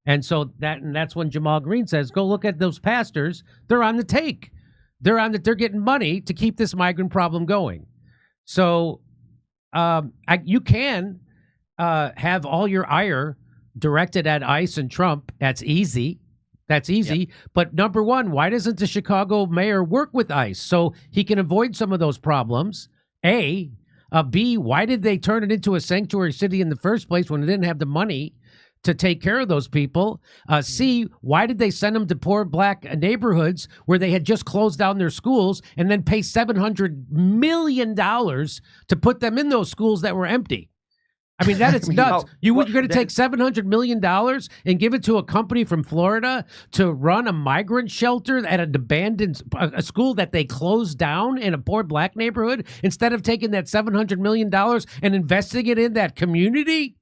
And so that's when Jamal Green says, go look at those pastors. They're on the take. They're getting money to keep this migrant problem going. So you can have all your ire directed at ICE and Trump. That's easy. That's easy. Yep. But number one, why doesn't the Chicago mayor work with ICE so he can avoid some of those problems? A. B, why did they turn it into a sanctuary city in the first place when they didn't have the money to take care of those people? C, why did they send them to poor black neighborhoods where they had just closed down their schools and then pay $700 million to put them in those schools that were empty? I mean, that is nuts. You're going to take $700 million and give it to a company from Florida to run a migrant shelter at an abandoned a school that they closed down in a poor black neighborhood instead of taking that $700 million and investing it in that community?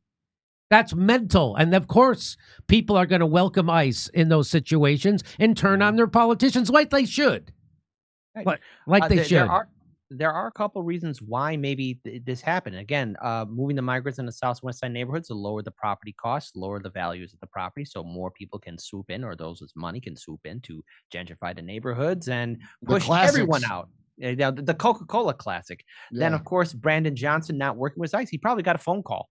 That's mental. And of course, people are going to welcome ICE in those situations and turn on their politicians like they should. Like they should. There are a couple reasons why maybe this happened. Again, moving the migrants in the southwest side neighborhoods to lower the property costs, lower the values of the property, so more people can swoop in, or those with money can swoop in to gentrify the neighborhoods and push everyone out. The Coca-Cola classic. Yeah. Then, of course, Brandon Johnson not working with ICE. He probably got a phone call.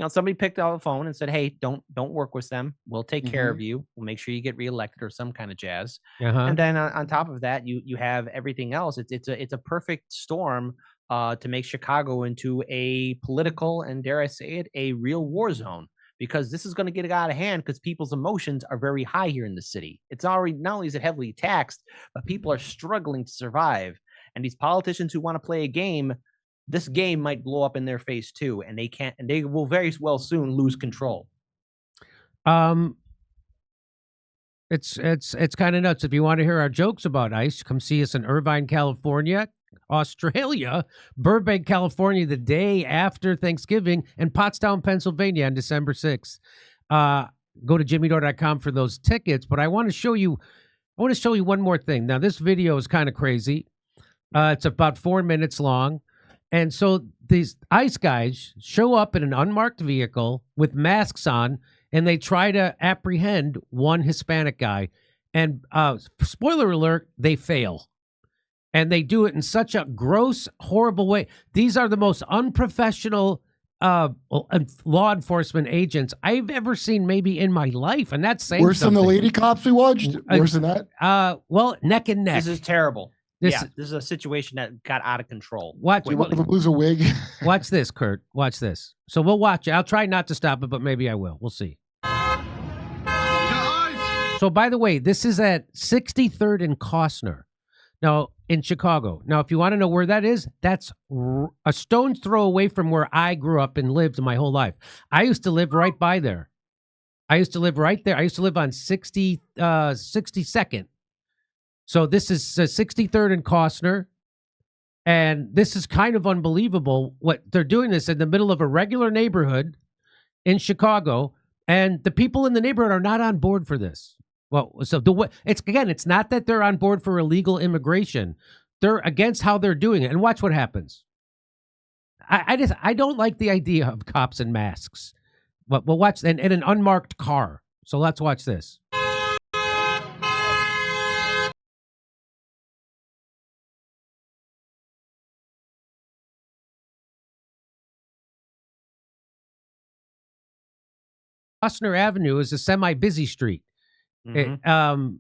Somebody picked up the phone and said, "Hey, don't work with them. We'll take care of you. We'll make sure you get reelected," or some kind of jazz. And then on top of that, you have everything else. It's a perfect storm to make Chicago into a political and, dare I say it, a real war zone, because this is going to get out of hand because people's emotions are very high here in the city. It's already, not only is it heavily taxed, but people are struggling to survive. And these politicians who want to play a game, this game might blow up in their face too, and they will very well soon lose control. It's kind of nuts. If you want to hear our jokes about ICE, come see us in Irvine, California, Australia, Burbank, California, the day after Thanksgiving, and Pottstown, Pennsylvania on December 6th. Go to jimmydore.com for those tickets. But I want to show you one more thing. Now, this video is kind of crazy. It's about 4 minutes long. And so these ICE guys show up in an unmarked vehicle with masks on, and they try to apprehend one Hispanic guy. And spoiler alert, they fail. And they do it in such a gross, horrible way. These are the most unprofessional law enforcement agents I've ever seen maybe in my life. And that's saying worse than the lady cops we watched? Worse than that? Well, neck and neck. This is terrible. This is a situation that got out of control. What if I lose a wig? Watch this, Kurt. Watch this. So we'll watch it. I'll try not to stop it, but maybe I will. We'll see. So, by the way, this is at 63rd and Costner. Now, in Chicago. Now, if you want to know where that is, that's a stone's throw away from where I grew up and lived my whole life. I used to live right by there. I used to live right there. I used to live on 62nd. So this is 63rd and Costner, and this is kind of unbelievable. What they're doing this in the middle of a regular neighborhood in Chicago, and the people in the neighborhood are not on board for this. Well, so it's not that they're on board for illegal immigration; they're against how they're doing it. And watch what happens. I don't like the idea of cops in masks, but we'll watch in an unmarked car. So let's watch this. Costner Avenue is a semi-busy street. Mhm.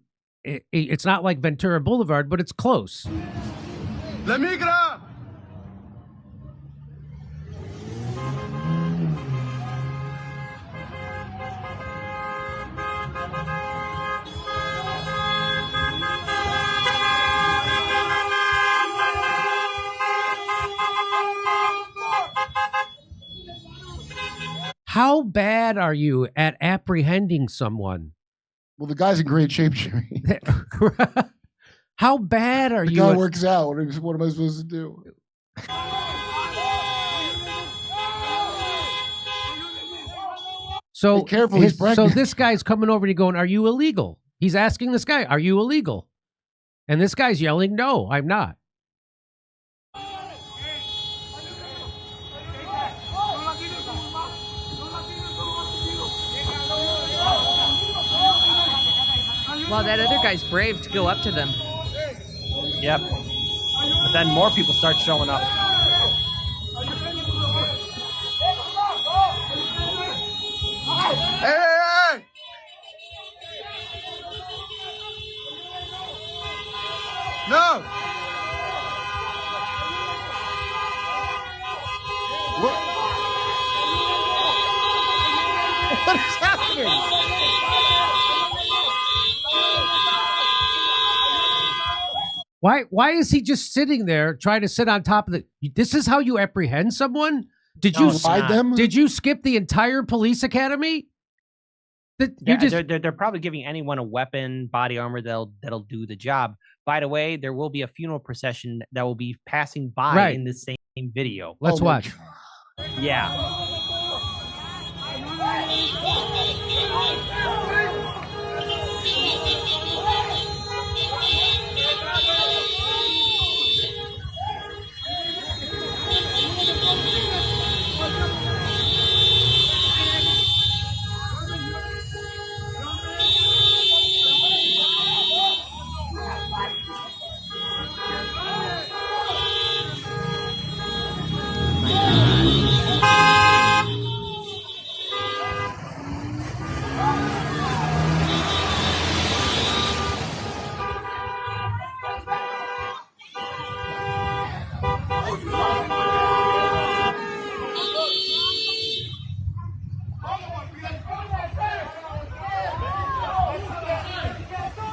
It's not like Ventura Boulevard, but it's close. La migra! How bad are you at apprehending someone? Well, the guy's in great shape, Jimmy. How bad are The you? guy works out. What am I supposed to do? So Be careful, he's so pregnant. this guy's coming over to you going, "Are you illegal?" He's asking this guy, "Are you illegal?" And this guy's yelling, "No, I'm not." Well, that other guy's brave to go up to them. Yep. But then more people start showing up. Hey! No! What is happening? Why is he just sitting there trying to sit on top of the? This is how you apprehend someone? Did No, you it's not. Did you skip the entire police academy? They're probably giving anyone a weapon, body armor that'll do the job. By the way, there will be a funeral procession that will be passing by Right. in the same video. Let's watch. Yeah.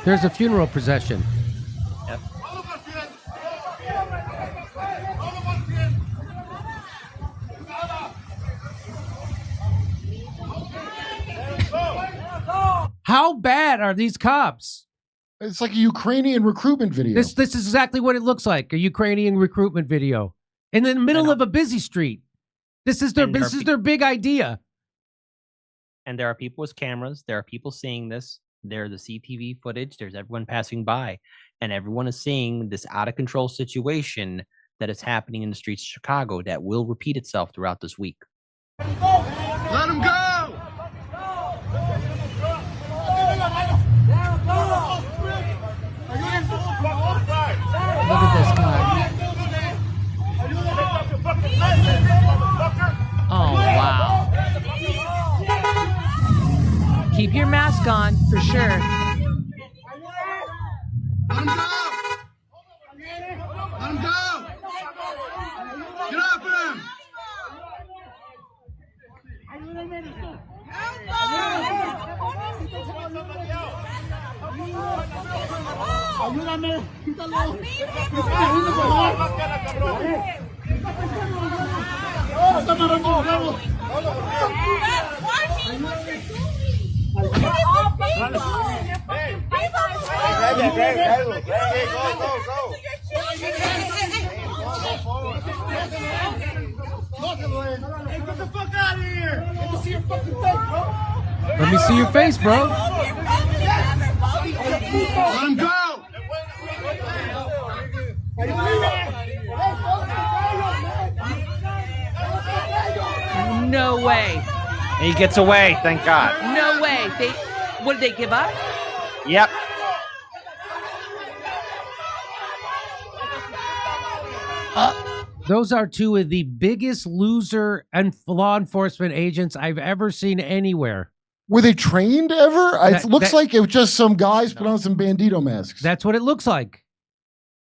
There's a funeral procession. Yep. How bad are these cops? It's like a Ukrainian recruitment video. This is exactly what it looks like, a Ukrainian recruitment video. In the middle of a busy street. This is their big idea. And there are people with cameras. There are people seeing this. There's the CTV footage. There's everyone passing by. And everyone is seeing this out of control situation that is happening in the streets of Chicago that will repeat itself throughout this week. Let him go! Look at this guy. Oh, wow. Keep your mask on, for sure. Let him go! Let him go! Get off him! Ayúdame, quítalo. Get the fuck out of here! Let me see your fucking face, bro. Let me see your face, bro. Let him go! No way. And he gets away, thank God. No way. What did they give up? Yep. Those are two of the biggest loser and law enforcement agents I've ever seen anywhere. Were they trained ever? It looks like it was just some guys put on some bandito masks. That's what it looks like.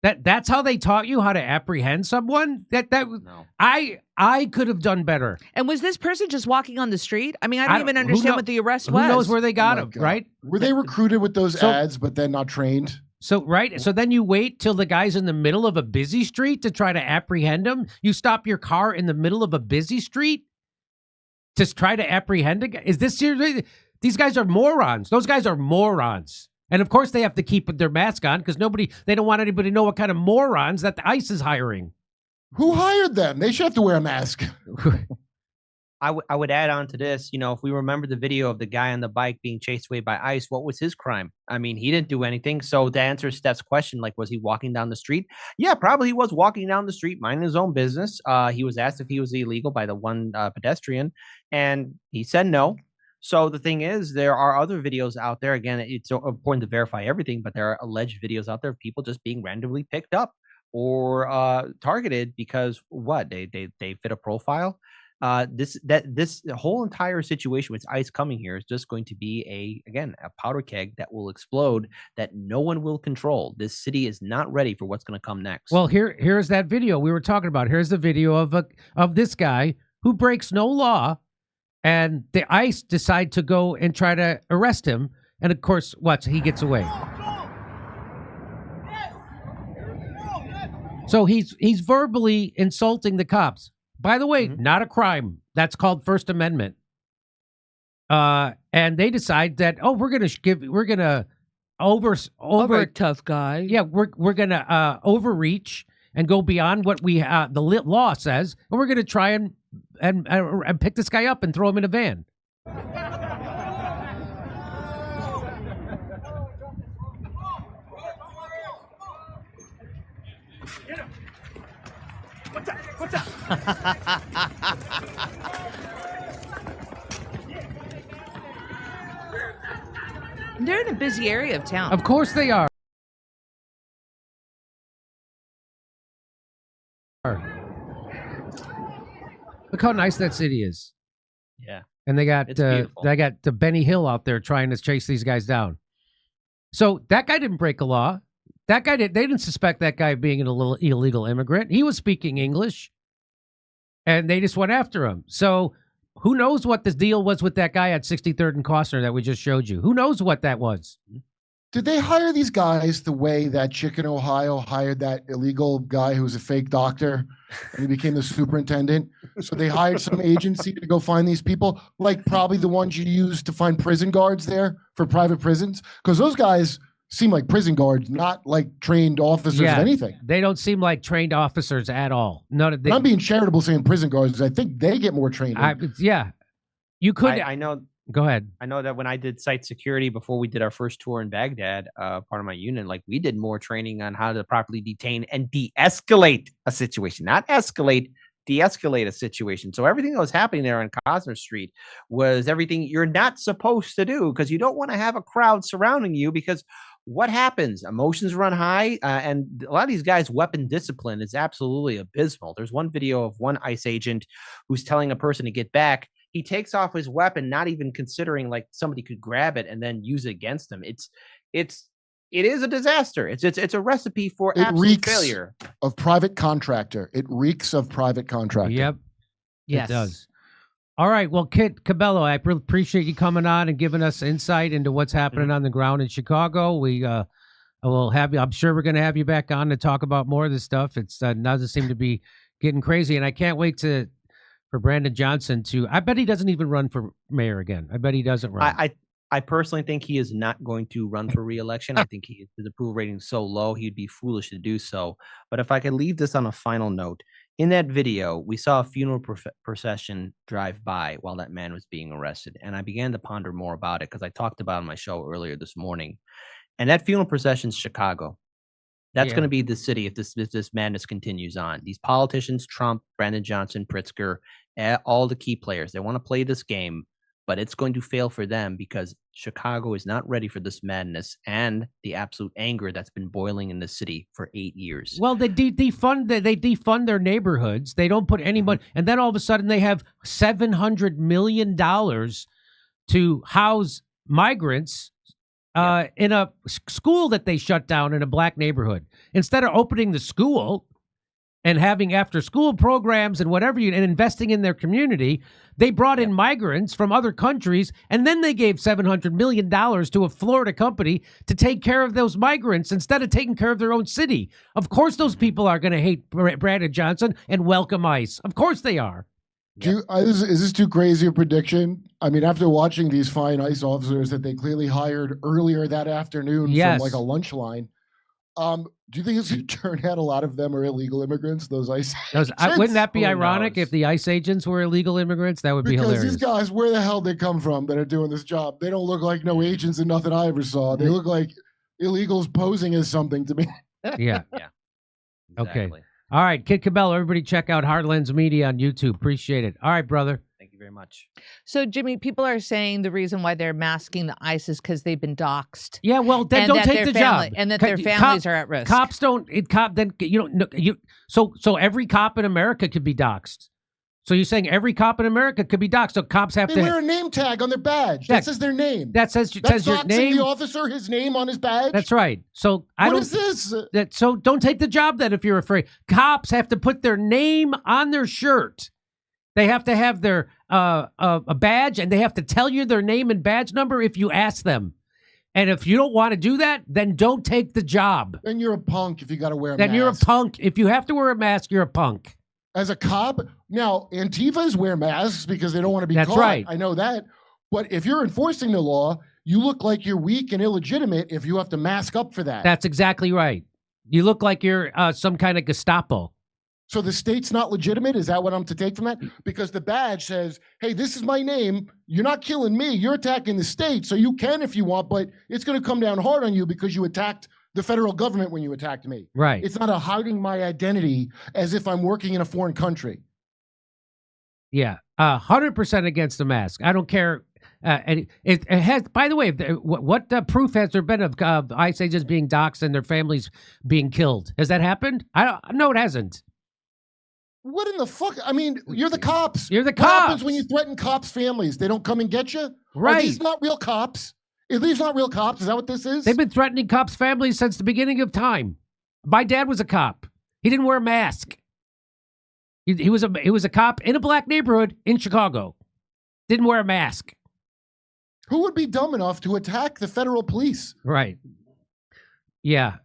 That's how they taught you how to apprehend someone? No. I could have done better. And was this person just walking on the street? I mean, I don't even who understand what the arrest Who was. knows where they got Oh my him, God. right? Were they recruited with those ads, but then not trained? So then you wait till the guy's in the middle of a busy street to try to apprehend him? You stop your car in the middle of a busy street to try to apprehend a guy? Is this seriously? These guys are morons. Those guys are morons. And of course they have to keep their mask on because they don't want anybody to know what kind of morons that the ICE is hiring. Who hired them? They should have to wear a mask. I would add on to this, if we remember the video of the guy on the bike being chased away by ICE, what was his crime? I mean, he didn't do anything. So to answer Steph's question, like, was he walking down the street? Yeah, probably he was walking down the street, minding his own business. He was asked if he was illegal by the one pedestrian, and he said no. So the thing is, there are other videos out there. Again, it's so important to verify everything, but there are alleged videos out there of people just being randomly picked up or targeted because they fit a profile. This whole entire situation with ICE coming here is just going to be a powder keg that will explode that no one will control. This city is not ready for what's going to come next. Well, here's that video we were talking about. Here's the video of this guy who breaks no law, and the ICE decide to go and try to arrest him. And of course, he gets away. So he's verbally insulting the cops. By the way, not a crime. That's called First Amendment. And they decide that, we're gonna over tough guy. Yeah, we're gonna overreach and go beyond what the law says, and we're gonna try and pick this guy up and throw him in a van. They're in a busy area of town. Of course they are. Look how nice that city is. Yeah. And they got the Benny Hill out there trying to chase these guys down. So that guy didn't break a law. They didn't suspect that guy of being an illegal immigrant. He was speaking English. And they just went after him. So who knows what the deal was with that guy at 63rd and Costner that we just showed you? Who knows what that was? Did they hire these guys the way that Chick in Ohio hired that illegal guy who was a fake doctor and he became the superintendent? So they hired some agency to go find these people, like probably the ones you use to find prison guards there for private prisons? Because those guys seem like prison guards, not like trained officers of anything. They don't seem like trained officers at all. I'm being charitable saying prison guards because I think they get more training. You could. I know. Go ahead. I know that when I did site security before we did our first tour in Baghdad, part of my unit, like we did more training on how to properly detain and de-escalate a situation, not escalate, de-escalate a situation. So everything that was happening there on Cosner Street was everything you're not supposed to do because you don't want to have a crowd surrounding you because what happens? Emotions run high, and a lot of these guys' weapon discipline is absolutely abysmal. There's one video of one ICE agent who's telling a person to get back. He takes off his weapon, not even considering like somebody could grab it and then use it against them. It is a disaster. It's a recipe for absolute failure. Of private contractor. It reeks of private contractor. Yep. Yes. It does. All right. Well, Kit Cabello, I appreciate you coming on and giving us insight into what's happening on the ground in Chicago. We will have you. I'm sure we're going to have you back on to talk about more of this stuff. It's doesn't seem to be getting crazy, and I can't wait for Brandon Johnson to. I bet he doesn't even run for mayor again. I bet he doesn't run. I personally think he is not going to run for re-election. I think his approval rating is so low, he'd be foolish to do so. But if I could leave this on a final note, in that video, we saw a funeral procession drive by while that man was being arrested. And I began to ponder more about it because I talked about it on my show earlier this morning. And that funeral procession is Chicago. That's going to be the city if this madness continues on. These politicians, Trump, Brandon Johnson, Pritzker, all the key players, they want to play this game, but it's going to fail for them because Chicago is not ready for this madness and the absolute anger that's been boiling in the city for 8 years. Well, they defund their neighborhoods. They don't put any money, and then all of a sudden they have $700 million to house migrants in a school that they shut down in a black neighborhood. Instead of opening the school and having after-school programs and whatever, and investing in their community, they brought in migrants from other countries, and then they gave $700 million to a Florida company to take care of those migrants instead of taking care of their own city. Of course those people are going to hate Brandon Johnson and welcome ICE. Of course they are. Is this too crazy a prediction? I mean, after watching these fine ICE officers that they clearly hired earlier that afternoon from like a lunch line, do you think it's going to turn out a lot of them are illegal immigrants, those ICE agents? Wouldn't that be ironic if the ICE agents were illegal immigrants? That would be hilarious. Because these guys, where the hell they come from that are doing this job? They don't look like no agents and nothing I ever saw. They look like illegals posing as something to me. Yeah. Yeah. Okay. All right, Kid Cabello, everybody check out Heartlands Media on YouTube. Appreciate it. All right, brother. Thank you very much. So, Jimmy, people are saying the reason why they're masking the ICE is because they've been doxxed. Yeah, well, then don't take the job, and that their families are at risk. Cops don't. So every cop in America could be doxxed. So you're saying every cop in America could be doxxed? So cops have They to wear a name tag on their badge that says their name. That says That's your doxing name. the officer, his name on his badge. That's right. So What is this? So don't take the job then if you're afraid. Cops have to put their name on their shirt. They have to have their a badge, and they have to tell you their name and badge number if you ask them. And if you don't want to do that, then don't take the job. Then you're a punk if you got to wear a Then mask. you're a punk. If you have to wear a mask, you're a punk. As a cop, now Antifas wear masks because they don't want to be That's caught. right. I know that. But if you're enforcing the law, you look like you're weak and illegitimate if you have to mask up for that. That's exactly right. You look like you're some kind of Gestapo. So the state's not legitimate? Is that what I'm to take from that? Because the badge says, hey, this is my name. You're not killing me. You're attacking the state. So you can if you want, but it's going to come down hard on you because you attacked the federal government when you attacked me. Right. It's not a hiding my identity as if I'm working in a foreign country. Yeah. 100% against the mask. I don't care. And it has, by the way, what proof has there been of ICE agents being doxxed and their families being killed? Has that happened? No, it hasn't. What in the fuck? I mean, you're the cops. You're the What cops. happens when you threaten cops' families? They don't come and get you? Right. Are these not real cops? Are these not real cops? Is that what this is? They've been threatening cops' families since the beginning of time. My dad was a cop. He didn't wear a mask. He was a cop in a black neighborhood in Chicago. Didn't wear a mask. Who would be dumb enough to attack the federal police? Right. Yeah.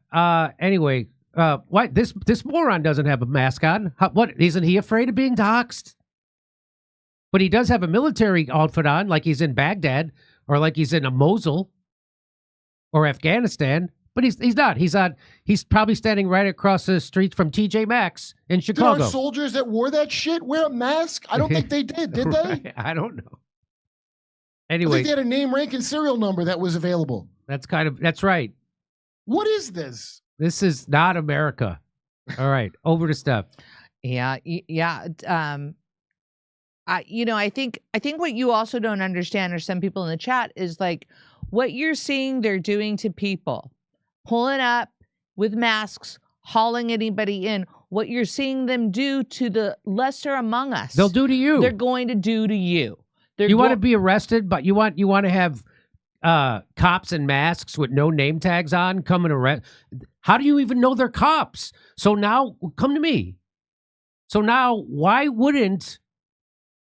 Anyway, why this moron doesn't have a mask on? What, isn't he afraid of being doxxed? But he does have a military outfit on, like he's in Baghdad or like he's in a Mosul or Afghanistan. But he's not. He's probably standing right across the street from TJ Maxx in Chicago. Did our soldiers that wore that shit wear a mask? I don't think they did they? Right. I don't know. I Anyway, think they had a name, rank, and serial number that was available. that's right. What is this? This is not America. All right, over to Steph. Yeah. I think what you also don't understand, or some people in the chat, is like what you're seeing they're doing to people, pulling up with masks, hauling anybody in. What you're seeing them do to the lesser among us, They'll do to you. They're going to do to you. You want to be arrested, but you want to have cops in masks with no name tags on come and arrest. How do you even know they're cops? So now, come to me. So now, why wouldn't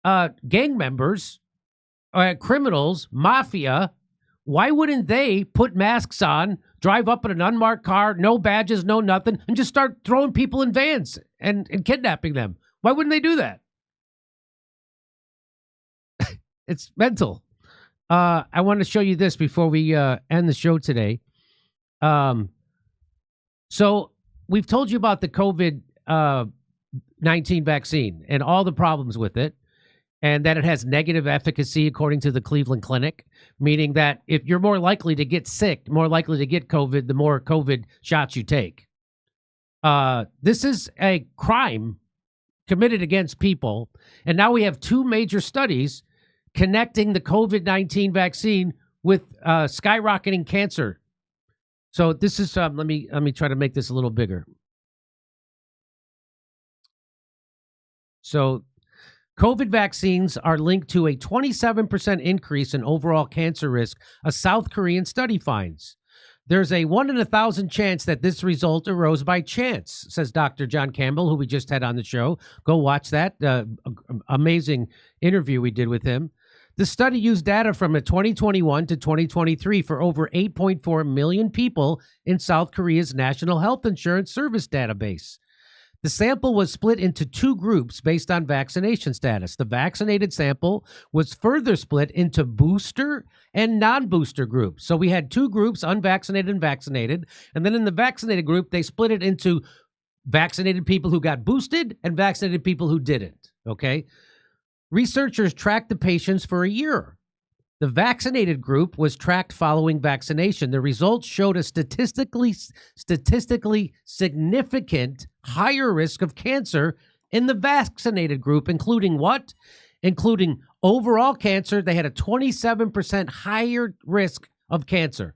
gang members, criminals, mafia, why wouldn't they put masks on, drive up in an unmarked car, no badges, no nothing, and just start throwing people in vans and kidnapping them? Why wouldn't they do that? It's mental. I want to show you this before we end the show today. So we've told you about the COVID-19 vaccine and all the problems with it, and that it has negative efficacy according to the Cleveland Clinic, meaning that if you're more likely to get sick, more likely to get COVID, the more COVID shots you take. This is a crime committed against people, and now we have two major studies connecting the COVID-19 vaccine with skyrocketing cancer. So this is let me try to make this a little bigger. So COVID vaccines are linked to a 27% increase in overall cancer risk, a South Korean study finds. There's a 1 in 1,000 chance that this result arose by chance, says Dr. John Campbell, who we just had on the show. Go watch that amazing interview we did with him. The study used data from 2021 to 2023 for over 8.4 million people in South Korea's National Health Insurance Service database. The sample was split into two groups based on vaccination status. The vaccinated sample was further split into booster and non-booster groups. So we had two groups, unvaccinated and vaccinated. And then in the vaccinated group, they split it into vaccinated people who got boosted and vaccinated people who didn't. Okay. Researchers tracked the patients for a year. The vaccinated group was tracked following vaccination. The results showed a statistically significant higher risk of cancer in the vaccinated group, including what? Including overall cancer. They had a 27% higher risk of cancer,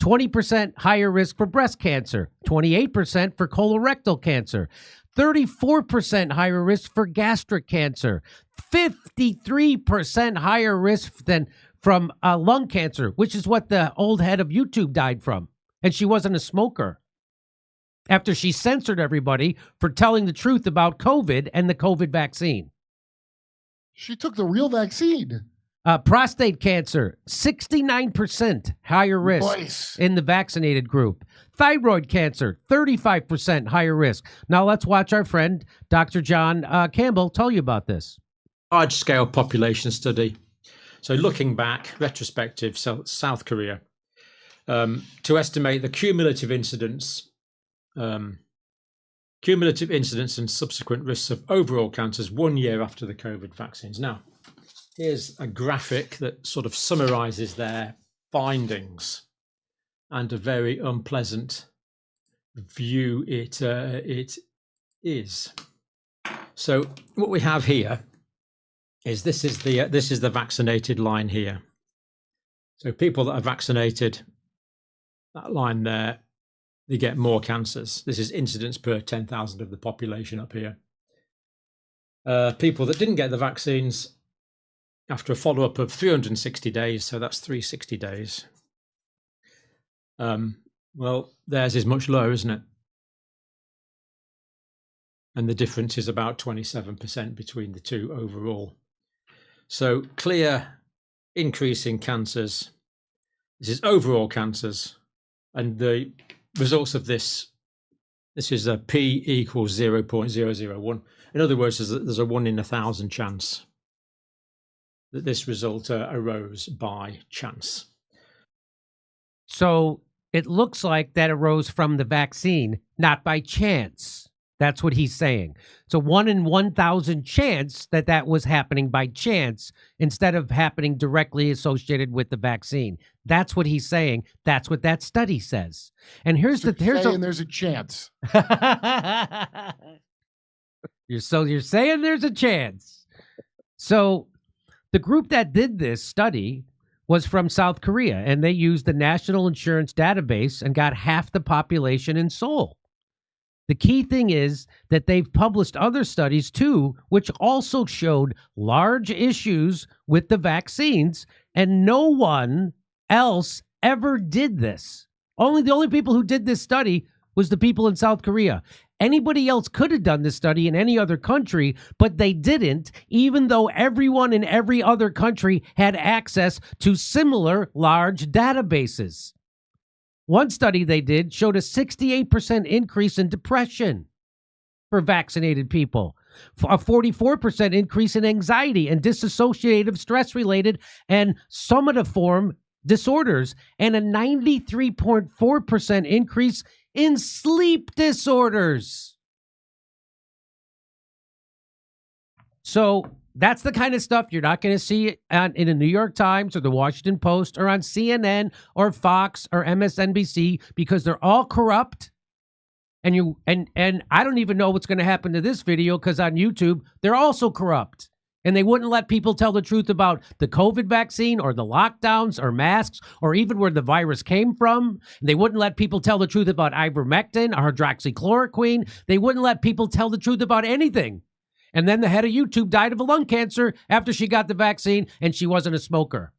20% higher risk for breast cancer, 28% for colorectal cancer, 34% higher risk for gastric cancer, 53% higher risk than from lung cancer, which is what the old head of YouTube died from. And she wasn't a smoker. After she censored everybody for telling the truth about COVID and the COVID vaccine. She took the real vaccine. Prostate cancer, 69% higher risk in the vaccinated group. Thyroid cancer, 35% higher risk. Now let's watch our friend, Dr. John Campbell, tell you about this. Large-scale population study. So looking back, retrospective, South Korea, to estimate the cumulative incidence and subsequent risks of overall cancers 1 year after the COVID vaccines. Now, here's a graphic that sort of summarizes their findings, and a very unpleasant view it is. So what we have here is this is the vaccinated line here. So people that are vaccinated, that line there, they get more cancers. This is incidence per 10,000 of the population up here. People that didn't get the vaccines, after a follow-up of 360 days, so that's 360 days. Well, theirs is much lower, isn't it? And the difference is about 27% between the two overall. So clear increase in cancers. This is overall cancers. And the results of this is a P equals 0.001. In other words, there's a 1 in 1,000 chance that this result arose by chance. So it looks like that arose from the vaccine, not by chance. That's what he's saying. It's a 1 in 1,000 chance that was happening by chance instead of happening directly associated with the vaccine. That's what he's saying. That's what that study says. And there's a chance. You're saying there's a chance. So the group that did this study was from South Korea, and they used the National Insurance Database and got half the population in Seoul. The key thing is that they've published other studies too, which also showed large issues with the vaccines, and no one else ever did this. The only people who did this study was the people in South Korea. Anybody else could have done this study in any other country, but they didn't, even though everyone in every other country had access to similar large databases. One study they did showed a 68% increase in depression for vaccinated people, a 44% increase in anxiety and dissociative stress-related and somatoform disorders, and a 93.4% increase in sleep disorders. So that's the kind of stuff you're not going to see in the New York Times or the Washington Post or on CNN or Fox or MSNBC, because they're all corrupt. And I don't even know what's going to happen to this video, because on YouTube, they're also corrupt. And they wouldn't let people tell the truth about the COVID vaccine or the lockdowns or masks or even where the virus came from. They wouldn't let people tell the truth about ivermectin or hydroxychloroquine. They wouldn't let people tell the truth about anything. And then the head of YouTube died of a lung cancer after she got the vaccine, and she wasn't a smoker.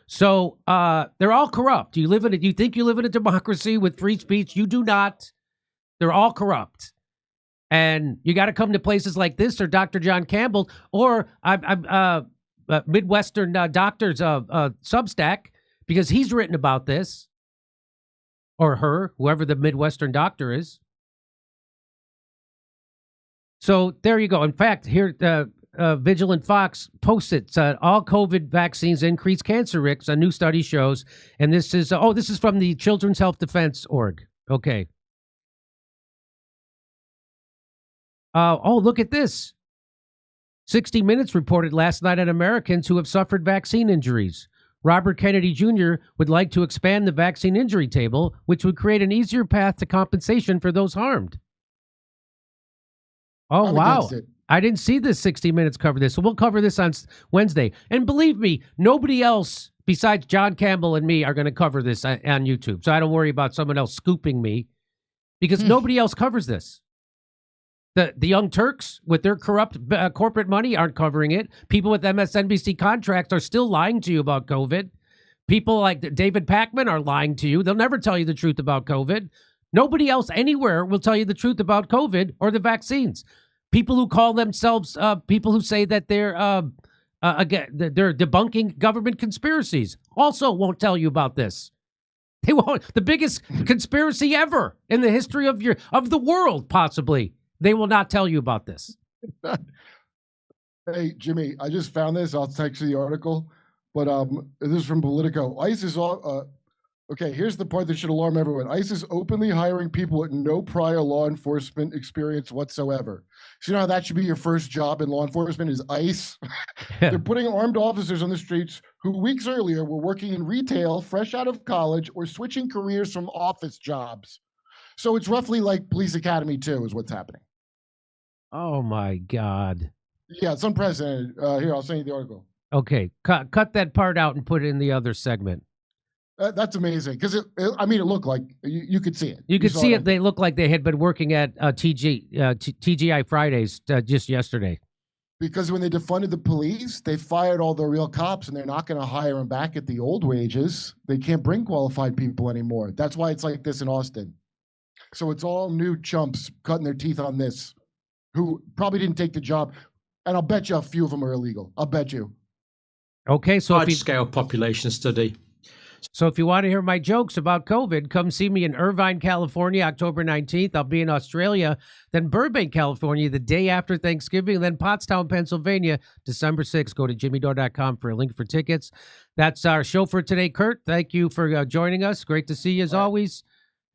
So they're all corrupt. You think you live in a democracy with free speech? You do not. They're all corrupt. And you got to come to places like this or Dr. John Campbell or Midwestern Doctors Substack, because he's written about this, or her, whoever the Midwestern doctor is. So there you go. In fact, here, Vigilant Fox posts it. All COVID vaccines increase cancer risks, a new study shows. And this is, this is from the Children's Health Defense Org. Okay. Look at this. 60 Minutes reported last night on Americans who have suffered vaccine injuries. Robert Kennedy Jr. would like to expand the vaccine injury table, which would create an easier path to compensation for those harmed. Oh, wow. I didn't see this 60 Minutes cover this. So we'll cover this on Wednesday. And believe me, nobody else besides John Campbell and me are going to cover this on YouTube. So I don't worry about someone else scooping me, because nobody else covers this. The Young Turks with their corrupt corporate money aren't covering it. People with MSNBC contracts are still lying to you about COVID. People like David Pakman are lying to you. They'll never tell you the truth about COVID. Nobody else anywhere will tell you the truth about COVID or the vaccines. People who call themselves people who say that they're debunking government conspiracies also won't tell you about this. They won't. The biggest conspiracy ever in the history of the world, possibly. They will not tell you about this. Hey, Jimmy, I just found this. I'll text you the article. But this is from Politico. ICE is all... okay, here's the part that should alarm everyone. ICE is openly hiring people with no prior law enforcement experience whatsoever. So you know how that should be your first job in law enforcement is ICE? They're putting armed officers on the streets who weeks earlier were working in retail, fresh out of college, or switching careers from office jobs. So it's roughly like Police Academy 2 is what's happening. Oh, my God. Yeah, it's unprecedented. Here, I'll send you the article. Okay, cut that part out and put it in the other segment. That's amazing, because it looked like you could see it. You could see it. They looked like they had been working at TGI Fridays just yesterday. Because when they defunded the police, they fired all the real cops, and they're not going to hire them back at the old wages. They can't bring qualified people anymore. That's why it's like this in Austin. So it's all new chumps cutting their teeth on this, who probably didn't take the job. And I'll bet you a few of them are illegal. I'll bet you. Okay, so large-scale population study. So if you want to hear my jokes about COVID, come see me in Irvine, California, October 19th. I'll be in Australia, then Burbank, California, the day after Thanksgiving, then Pottstown, Pennsylvania, December 6th. Go to jimmydore.com for a link for tickets. That's our show for today, Kurt. Thank you for joining us. Great to see you as always.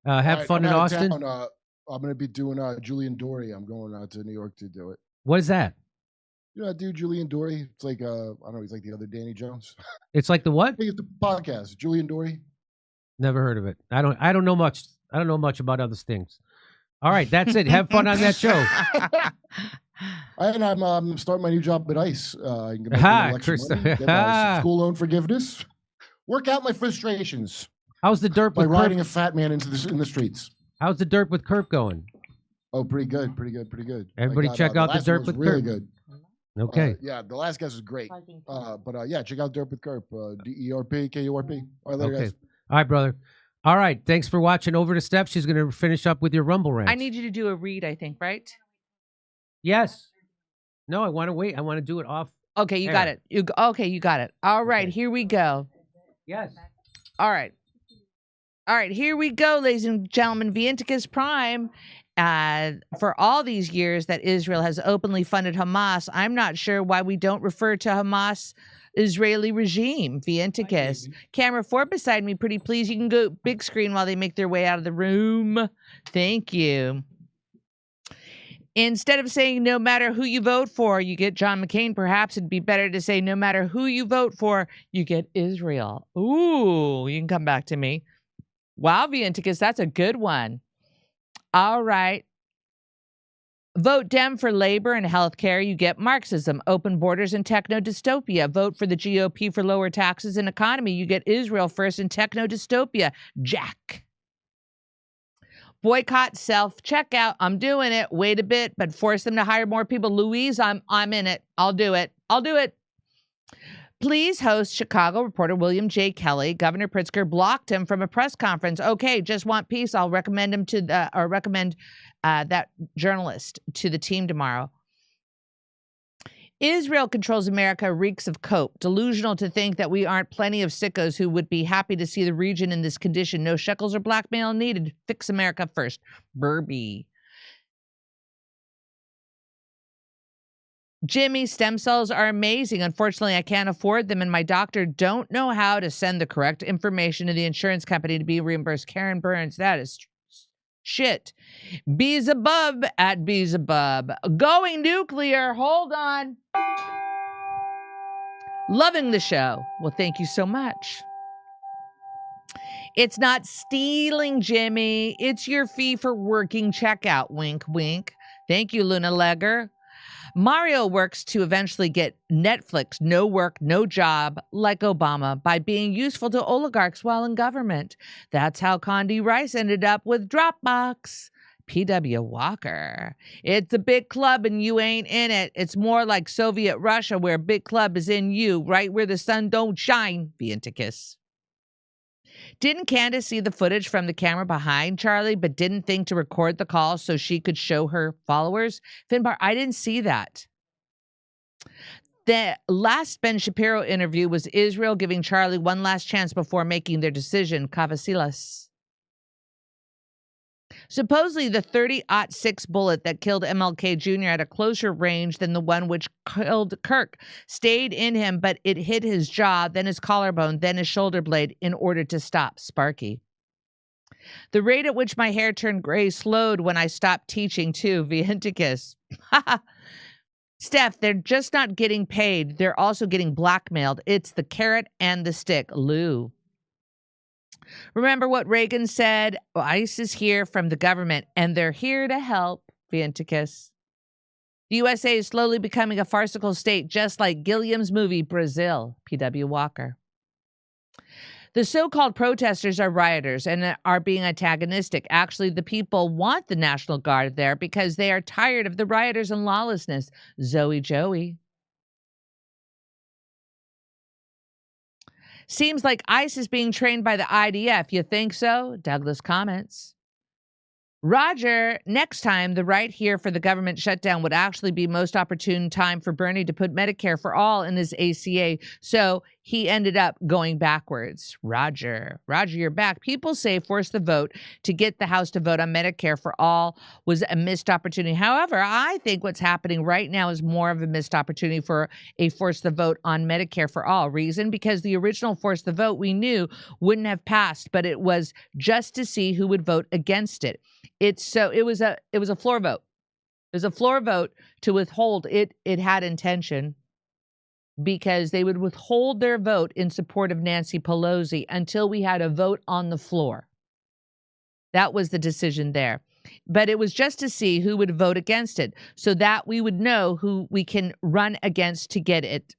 Have fun in Austin. I'm going to be doing Julian Dore. I'm going out to New York to do it. What is that? You know that dude, Julian Dore? It's like, I don't know, he's like the other Danny Jones. It's like the what? I think it's the podcast, Julian Dore. Never heard of it. I don't know much. I don't know much about other things. All right, that's it. Have fun on that show. And I'm starting my new job at ICE. I can get my election money, get my school loan forgiveness, work out my frustrations. How's the derp by with riding Kerp? a fat man in the streets? How's the derp with Kerp going? Oh, pretty good, pretty good, pretty good. Everybody check out the derp with really Kerp. Good. Okay. Yeah, the last guest was great. Yeah, check out Derp with Kerp. DERP, KURP. All right, later, Okay. guys. All right, brother. All right. Thanks for watching. Over to Steph. She's going to finish up with your Rumble rant. I need you to do a read, I think, right? Yes. No, I want to wait. I want to do it off. Okay, you air. got it. You got it. All right, here we go. Yes. All right. All right, here we go, ladies and gentlemen. Vienticus Prime. For all these years that Israel has openly funded Hamas, I'm not sure why we don't refer to Hamas Israeli regime. Vienticus. Camera 4 beside me, pretty please. You can go big screen while they make their way out of the room. Thank you. Instead of saying no matter who you vote for, you get John McCain, perhaps it'd be better to say no matter who you vote for, you get Israel. Ooh, you can come back to me. Wow, Vienticus, that's a good one. All right. Vote Dem for labor and health care. You get Marxism, open borders, and techno-dystopia. Vote for the GOP for lower taxes and economy. You get Israel first and techno-dystopia. Jack. Boycott self-checkout. I'm doing it. Wait a bit, but force them to hire more people. Louise, I'm in it. I'll do it. I'll do it. Please host Chicago reporter William J. Kelly. Governor Pritzker blocked him from a press conference. Okay, just want peace. I'll recommend him to that journalist to the team tomorrow. Israel controls America reeks of cope. Delusional to think that we aren't plenty of sickos who would be happy to see the region in this condition. No shekels or blackmail needed. Fix America first. Burby. Jimmy, stem cells are amazing. Unfortunately, I can't afford them, and my doctor don't know how to send the correct information to the insurance company to be reimbursed. Karen Burns, that is shit. Beelzebub at Beelzebub. Going nuclear. Hold on. Loving the show. Well, thank you so much. It's not stealing, Jimmy. It's your fee for working checkout. Wink, wink. Thank you, Luna Legger. Mario works to eventually get Netflix, no work, no job, like Obama, by being useful to oligarchs while in government. That's how Condi Rice ended up with Dropbox. P.W. Walker. It's a big club and you ain't in it. It's more like Soviet Russia where a big club is in you, right where the sun don't shine. Vientikis. Didn't Candace see the footage from the camera behind Charlie, but didn't think to record the call so she could show her followers? Finbar, I didn't see that. The last Ben Shapiro interview was Israel giving Charlie one last chance before making their decision. Kavasilas. Supposedly, the .30-06 bullet that killed MLK Jr. at a closer range than the one which killed Kirk stayed in him, but it hit his jaw, then his collarbone, then his shoulder blade in order to stop Sparky. The rate at which my hair turned gray slowed when I stopped teaching, too. Vientikis. Steph, they're just not getting paid. They're also getting blackmailed. It's the carrot and the stick. Lou. Remember what Reagan said? ICE is here from the government, and they're here to help. Vientikis. The USA is slowly becoming a farcical state, just like Gilliam's movie, Brazil. P.W. Walker. The so-called protesters are rioters and are being antagonistic. Actually, the people want the National Guard there because they are tired of the rioters and lawlessness. Zoe Joey. Seems like ICE is being trained by the IDF. You think so? Douglas comments. Roger, next time, the right here for the government shutdown would actually be most opportune time for Bernie to put Medicare for all in his ACA. So he ended up going backwards. Roger, you're back. People say force the vote to get the House to vote on Medicare for all was a missed opportunity. However, I think what's happening right now is more of a missed opportunity for a force the vote on Medicare for all. Reason? Because the original force the vote we knew wouldn't have passed, but it was just to see who would vote against it. It was a floor vote. It was a floor vote to withhold it. It had intention because they would withhold their vote in support of Nancy Pelosi until we had a vote on the floor. That was the decision there. But it was just to see who would vote against it so that we would know who we can run against to get it.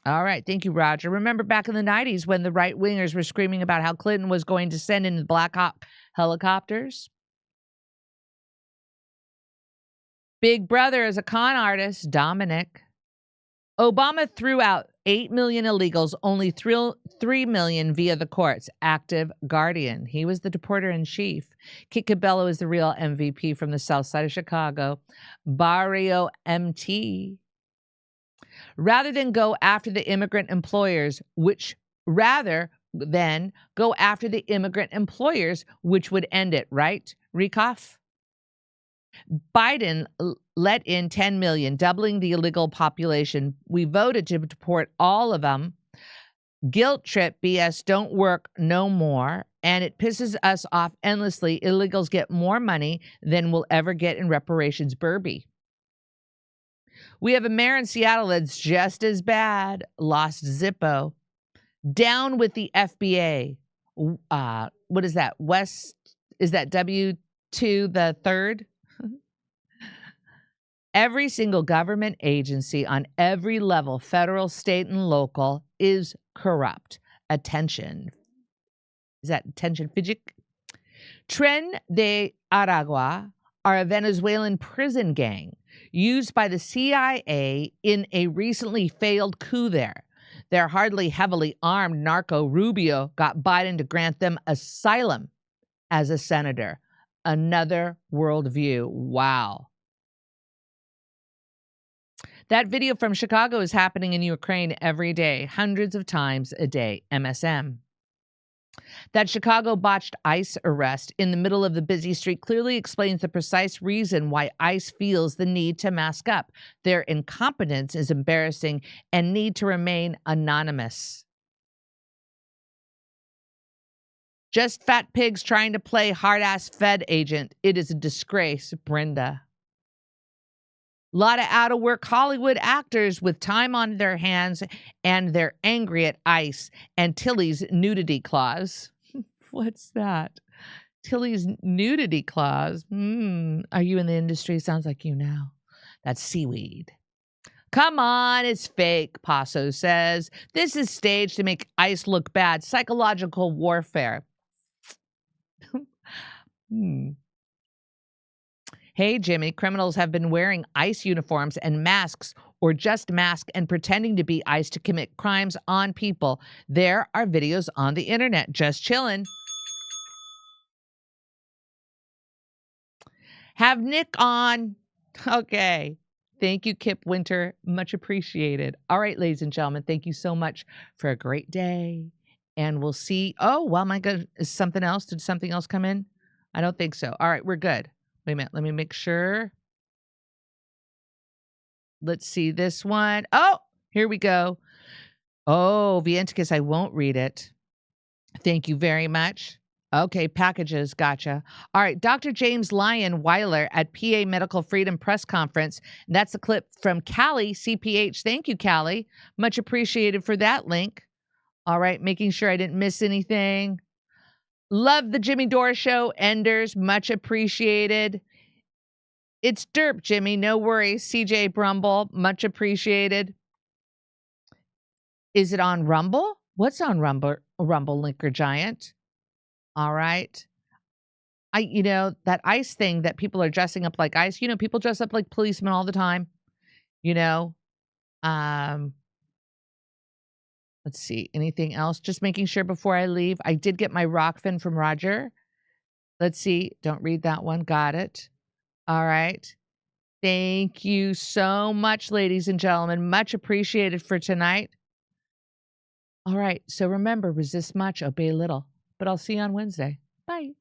All right. Thank you, Roger. Remember back in the 90s when the right-wingers were screaming about how Clinton was going to send in the Black Hawk helicopters? Big Brother is a con artist, Dominic. Obama threw out 8 million illegals, only 3 million via the courts. Active Guardian. He was the deporter-in-chief. Kit Cabello is the real MVP from the south side of Chicago. Barrio MT. Rather than go after the immigrant employers, which would end it, right? Rikoff? Biden let in 10 million, doubling the illegal population. We voted to deport all of them. Guilt trip BS don't work no more. And it pisses us off endlessly. Illegals get more money than we'll ever get in reparations. Burby. We have a mayor in Seattle that's just as bad. Lost Zippo. Down with the FBA. What is that? Is that W2 the third? Every single government agency on every level, federal, state, and local, is corrupt. Attention. Is that attention, Fidget? Tren de Aragua are a Venezuelan prison gang used by the CIA in a recently failed coup there. Their hardly heavily armed narco Rubio got Biden to grant them asylum as a senator. Another worldview. Wow. That video from Chicago is happening in Ukraine every day, hundreds of times a day. MSM. That Chicago botched ICE arrest in the middle of the busy street clearly explains the precise reason why ICE feels the need to mask up. Their incompetence is embarrassing and need to remain anonymous. Just fat pigs trying to play hard-ass Fed agent. It is a disgrace, Brenda. A lot of out-of-work Hollywood actors with time on their hands, and they're angry at ICE and Tilly's nudity clause. What's that? Tilly's nudity clause. Are you in the industry? Sounds like you know. That's seaweed. Come on, it's fake, Paso says. This is staged to make ICE look bad. Psychological warfare. Hey, Jimmy, criminals have been wearing ICE uniforms and masks or just masks and pretending to be ICE to commit crimes on people. There are videos on the internet. Just chilling. Have Nick on. Okay. Thank you, Kip Winter. Much appreciated. All right, ladies and gentlemen, thank you so much for a great day. And we'll see. Oh, well, my God. Is something else? Did something else come in? I don't think so. All right, we're good. Wait a minute. Let me make sure. Let's see this one. Oh, here we go. Oh, Vienticus, I won't read it. Thank you very much. Okay, packages. Gotcha. All right, Dr. James Lyon Weiler at PA Medical Freedom Press Conference. That's a clip from Callie, CPH. Thank you, Callie. Much appreciated for that link. All right, making sure I didn't miss anything. Love the Jimmy Dore Show. Enders, much appreciated. It's derp, Jimmy. No worries. CJ Brumble, much appreciated. Is it on Rumble? What's on Rumble, Linker Giant? All right. That ICE thing that people are dressing up like ICE, people dress up like policemen all the time. Let's see. Anything else? Just making sure before I leave. I did get my Rockfin from Roger. Let's see. Don't read that one. Got it. All right. Thank you so much, ladies and gentlemen. Much appreciated for tonight. All right. So remember, resist much, obey little. But I'll see you on Wednesday. Bye.